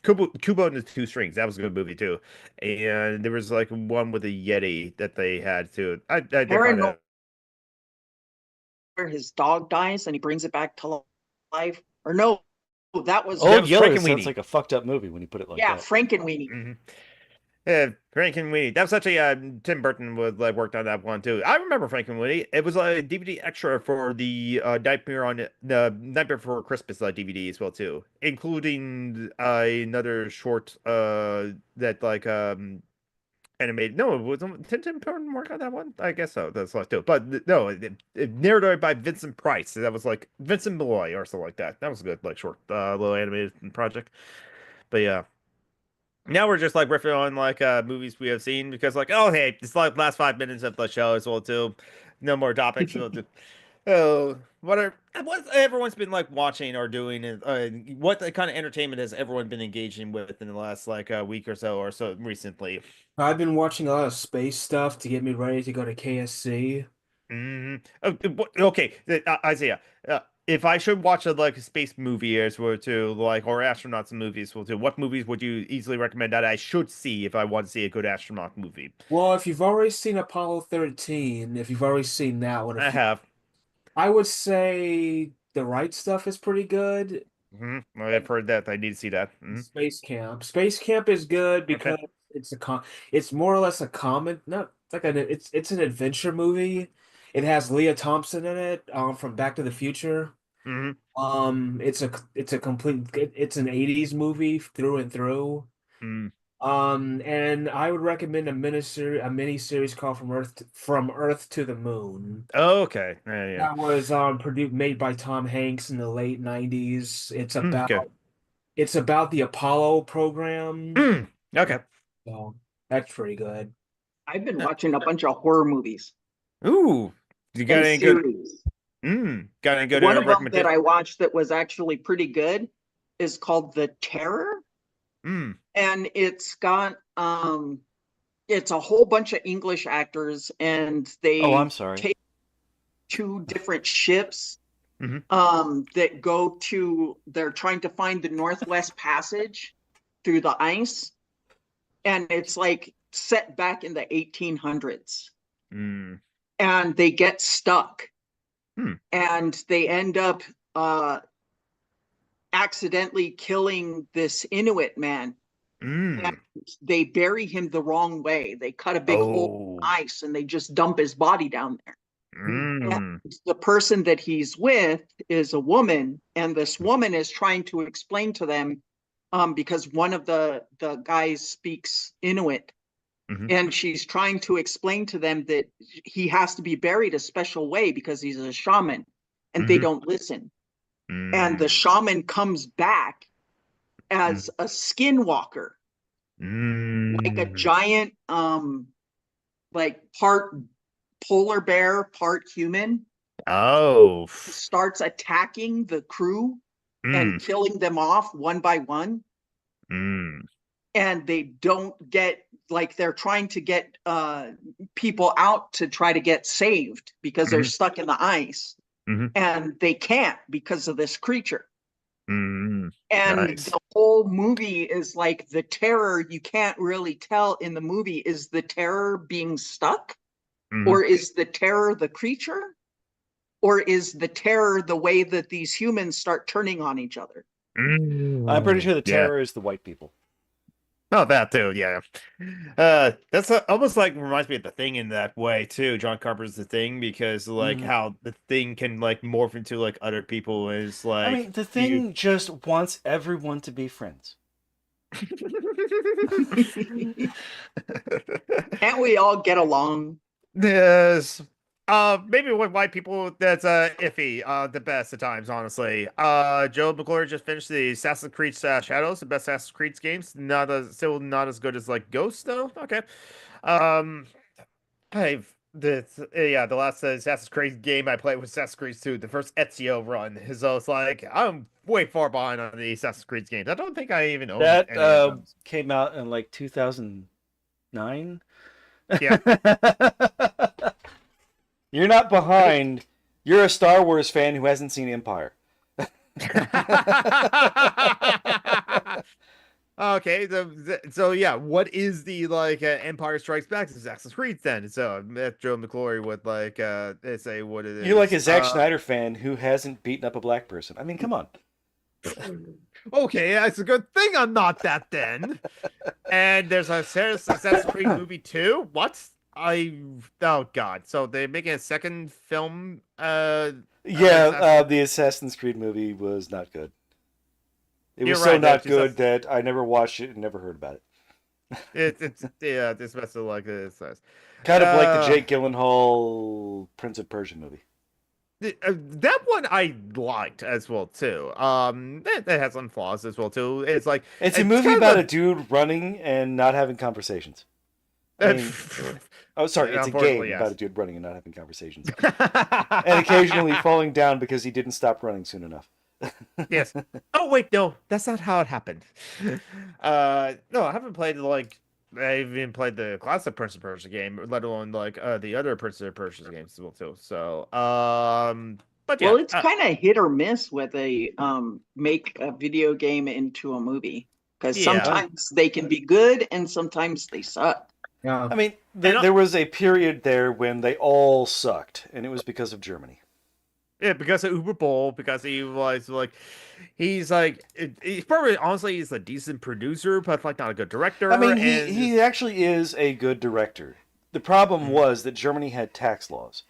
Kubo and the Two Strings, that was a good movie too. And there was like one with a Yeti that they had too. I did find out. Where his dog dies and he brings it back to life. Or no, that was Yeller sounds like a fucked up movie when you put it like that. Yeah, Frankenweenie. Mm-hmm. Frankenweenie. That was actually Tim Burton was like worked on that one too. I remember Frankenweenie. It was a DVD extra for the Nightmare Before Christmas DVD as well too, including another short that like animated. No, it was did Tim Burton work on that one? I guess so. That's like too. But no, it narrated by Vincent Price. That was like Vincent Malloy or something like that. That was a good like short little animated project. But yeah. Now we're just like riffing on like movies we have seen because like hey, it's like last 5 minutes of the show as well too. No more topics. What everyone's been like watching or doing and what the kind of entertainment has everyone been engaging with in the last like a week or so recently? I've been watching a lot of space stuff to get me ready to go to KSC. Okay, Isaiah. If I should watch a space movie as well too, like or astronauts movies will too, what movies would you easily recommend that I should see if I want to see a good astronaut movie? Well, if you've already seen Apollo 13, if you've already seen that one, I have. I would say The Right Stuff is pretty good. I've heard that. I need to see that. Space Camp. Space Camp is good because it's more or less a common, not like it's an adventure movie. It has Leah Thompson in it, from Back to the Future. It's an 80s movie through and through. And I would recommend a miniseries called From Earth to the Moon. Oh, okay. Yeah. That was made by Tom Hanks in the late 90s. It's about the Apollo program. Okay. So that's pretty good. I've been watching a bunch of horror movies. Ooh, you got any good? Got any good? One of them that I watched that was actually pretty good is called The Terror. And it's got it's a whole bunch of English actors, and they take 2 different ships that go to, they're trying to find the Northwest Passage through the ice, and it's like set back in the 1800s. And they get stuck, and they end up accidentally killing this Inuit man And they bury him the wrong way. They cut a big hole in ice and they just dump his body down there. And the person that he's with is a woman, and this woman is trying to explain to them, because one of the guys speaks Inuit, and she's trying to explain to them that he has to be buried a special way because he's a shaman, and they don't listen. And the shaman comes back as a skinwalker, like a giant, like part polar bear, part human. Starts attacking the crew and killing them off one by one. And they don't get, like, they're trying to get people out to try to get saved because they're stuck in the ice. And they can't because of this creature. And the whole movie is like the terror, you can't really tell in the movie, is the terror being stuck? Or is the terror the creature? Or is the terror the way that these humans start turning on each other? I'm pretty sure the terror is the white people. Oh, that too, yeah. That's almost like reminds me of The Thing in that way too. John Carpenter's The Thing, because like how the Thing can like morph into like other people is like. I mean, the Thing just wants everyone to be friends. Can't we all get along? Yes. Maybe with white people, that's iffy. The best at times, honestly. Joe McClure just finished the Assassin's Creed Shadows, the best Assassin's Creed games. Still not as good as like Ghost though. Okay. The last Assassin's Creed game I played was Assassin's Creed 2, the first Ezio run. So it's like I'm way far behind on the Assassin's Creed games. I don't think I even own that. Any of them. Came out in like 2009. Yeah. You're not behind. You're a Star Wars fan who hasn't seen Empire. Okay, so yeah, what is the like Empire Strikes Back to Assassin's Creed then? So Joe McClory would like say what it is. You're like a Zack Snyder fan who hasn't beaten up a black person. I mean, come on. Okay, it's a good thing I'm not that then. And there's a Assassin's Creed movie too. What? Oh god! So they're making a second film. The Assassin's Creed movie was not good. It was so not good that I never watched it and never heard about it. This must have like this. Kind of like the Jake Gyllenhaal Prince of Persia movie. That one I liked as well too. It has some flaws as well too. It's like it's a movie about a dude running and not having conversations. I mean, it's a game about a dude running and not having conversations. And occasionally falling down because he didn't stop running soon enough. Yes. Oh wait, no, that's not how it happened. No, I haven't played I even played the classic Prince of Persia game, let alone like the other Prince of Persia games as well too. So but yeah. Well, it's kind of hit or miss with a make a video game into a movie, because sometimes they can be good and sometimes they suck. Yeah. I mean, there was a period there when they all sucked, and it was because of Germany. Yeah, because of Uwe Boll, because he was like, he's probably, honestly, he's a decent producer, but like not a good director. I mean, he actually is a good director. The problem was that Germany had tax laws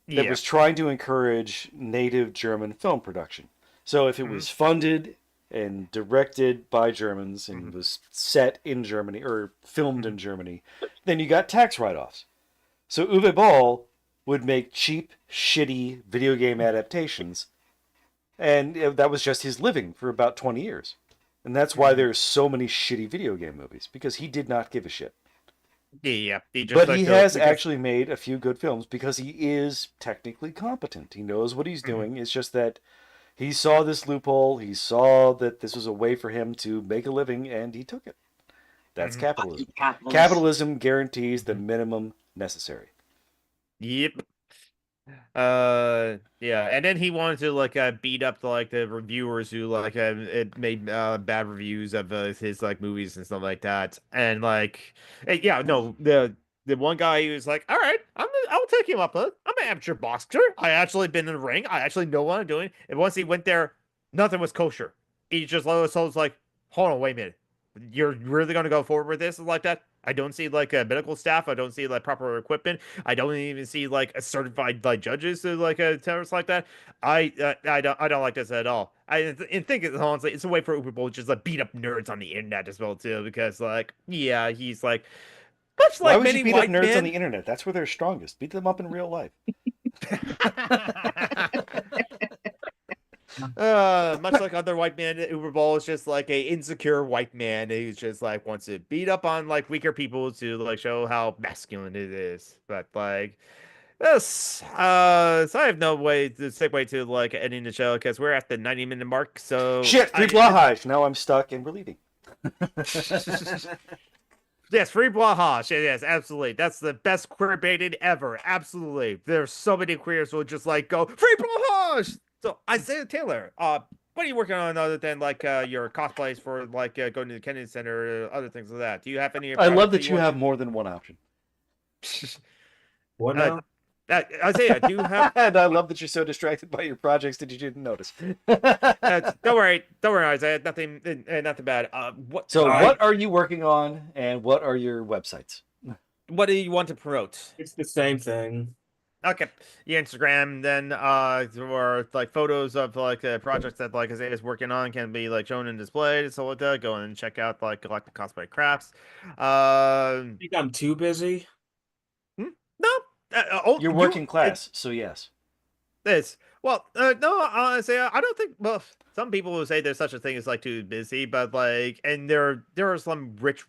that was trying to encourage native German film production. So if it was funded and directed by Germans and was set in Germany or filmed in Germany, then you got tax write-offs. So Uwe Boll would make cheap, shitty video game adaptations, and that was just his living for about 20 years. And that's why there's so many shitty video game movies, because he did not give a shit. Yeah, but he has actually made a few good films because he is technically competent. He knows what he's doing. It's just that he saw this loophole. He saw that this was a way for him to make a living, and he took it. That's capitalism. Capitalism guarantees the minimum necessary. Yep. And then he wanted to like beat up the reviewers who it made bad reviews of his like movies and stuff like that. And the one guy who was like, all right, I'll take him up. I'm an amateur boxer. I actually been in the ring. I actually know what I'm doing. And once he went there, nothing was kosher. He just was like, hold on, wait a minute. you're really going to go forward with this like that? I don't see like medical staff. I don't see like proper equipment. I don't even see like a certified like judges to like a terrorist like that. I don't like this at all. And think it's honestly it's a way for Uber Bowl to just like beat up nerds on the internet as well too, because like yeah, he's like much Why like would you many beat up white nerds on men. the internet? That's where they're strongest. Beat them up in real life. Much like other white men, Uber Bowl is just like a insecure white man who's just like wants to beat up on like weaker people to like show how masculine it is. But like this, so I have no way to segue to like ending the show because we're at the 90-minute mark. So Shit, free Blahaj. Now I'm stuck and we're leaving. Yes, free Blahash. Yes, absolutely. That's the best queer baited ever. Absolutely. There's so many queers who will just like go free Blahash. So Isaiah Taylor, what are you working on other than like your cosplays for like going to the Kennedy Center or other things like that? Do you have any? I love that you have more than one option. What now? Isaiah, do you have? And I love that you're so distracted by your projects that you didn't notice. Don't worry, Isaiah. Nothing bad. What? What are you working on, and what are your websites? What do you want to promote? It's the same thing. Okay, your Instagram then, or like photos of like projects that like Isaiah is working on can be like shown and displayed. So like that, go and check out like Galactic Cosplay Crafts. Think I'm too busy? No. You're working class, so yes. This no, honestly, I don't think. Well, some people will say there's such a thing as like too busy, but like, and there are some rich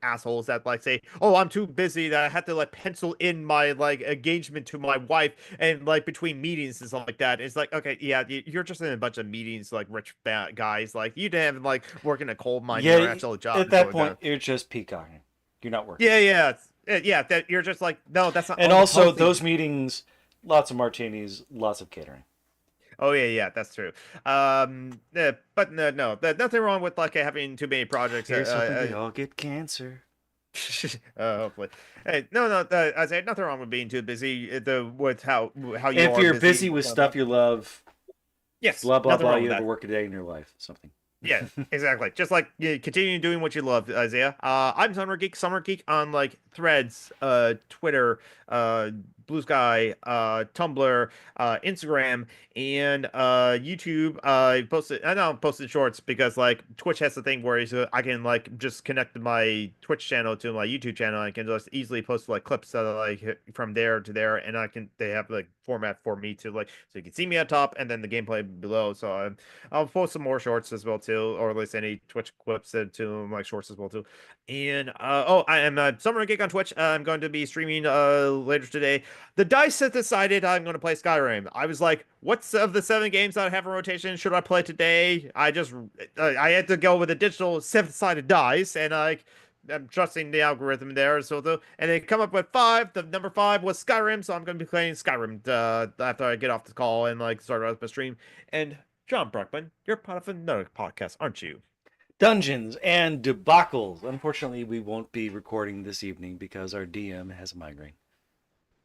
assholes that like say, "Oh, I'm too busy that I have to like pencil in my like engagement to my wife and like between meetings and stuff like that." It's like, okay, yeah, you're just in a bunch of meetings, like rich guys, like you didn't like work in a coal mine in your actual job. At that point, you're just peacocking. You're not working. Yeah. That you're just like, no, that's not. And also, those meetings, lots of martinis, lots of catering. Oh yeah, that's true. But no, nothing wrong with like having too many projects. Here's hoping we all get cancer. Hopefully. Hey, no. I say nothing wrong with being too busy. With how you. If you're busy with stuff you love, yes, blah blah blah. You never work a day in your life. Something. Yeah, exactly. Just like continue doing what you love, Isaiah. I'm Summer Geek on like Threads, Twitter, Blue Sky, Tumblr, Instagram, and YouTube. I don't post the shorts because like Twitch has the thing where I can like just connect my Twitch channel to my YouTube channel. I can just easily post like clips that like from there to there, and they have like format for me to like so you can see me at top and then the gameplay below. So I'll post some more shorts as well too, or at least any Twitch clips to my shorts as well too. And I am Summer Geek on Twitch. I'm going to be streaming later today. The Dice has decided I'm going to play Skyrim. I was like, what's of the 7 games that I have in rotation should I play today? I had to go with a digital 7-sided dice, and I'm trusting the algorithm there. And they come up with 5. The number 5 was Skyrim, so I'm going to be playing Skyrim after I get off the call and like start up a stream. And John Bruckman, you're part of another podcast, aren't you? Dungeons and Debacles. Unfortunately, we won't be recording this evening because our DM has a migraine.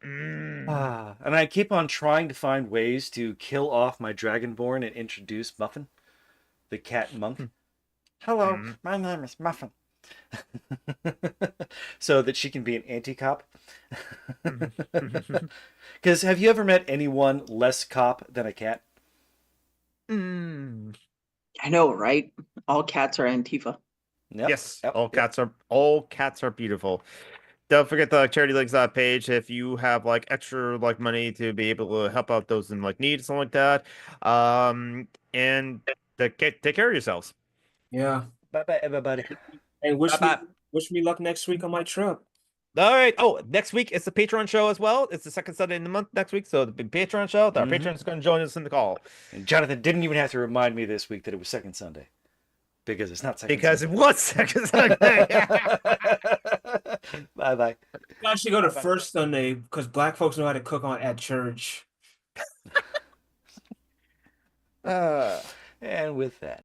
And I keep on trying to find ways to kill off my Dragonborn and introduce Muffin, the cat monk. Hello, my name is Muffin. So that she can be an anti-cop. Because have you ever met anyone less cop than a cat? I know, right? All cats are Antifa. Yep. Yes, all cats are beautiful. Don't forget the Charity Links page if you have like extra like money to be able to help out those in like need, something like that. And take care of yourselves. Yeah. Bye everybody. And wish me luck next week on my trip. All right. Oh, next week it's the Patreon show as well. It's the second Sunday in the month next week, so the big Patreon show. Our Patreon is going to join us in the call. And Jonathan didn't even have to remind me this week that it was second Sunday. Because it's not second Sunday. Sunday. It was second Sunday. Bye. You actually go to first Sunday because black folks know how to cook at church. And with that.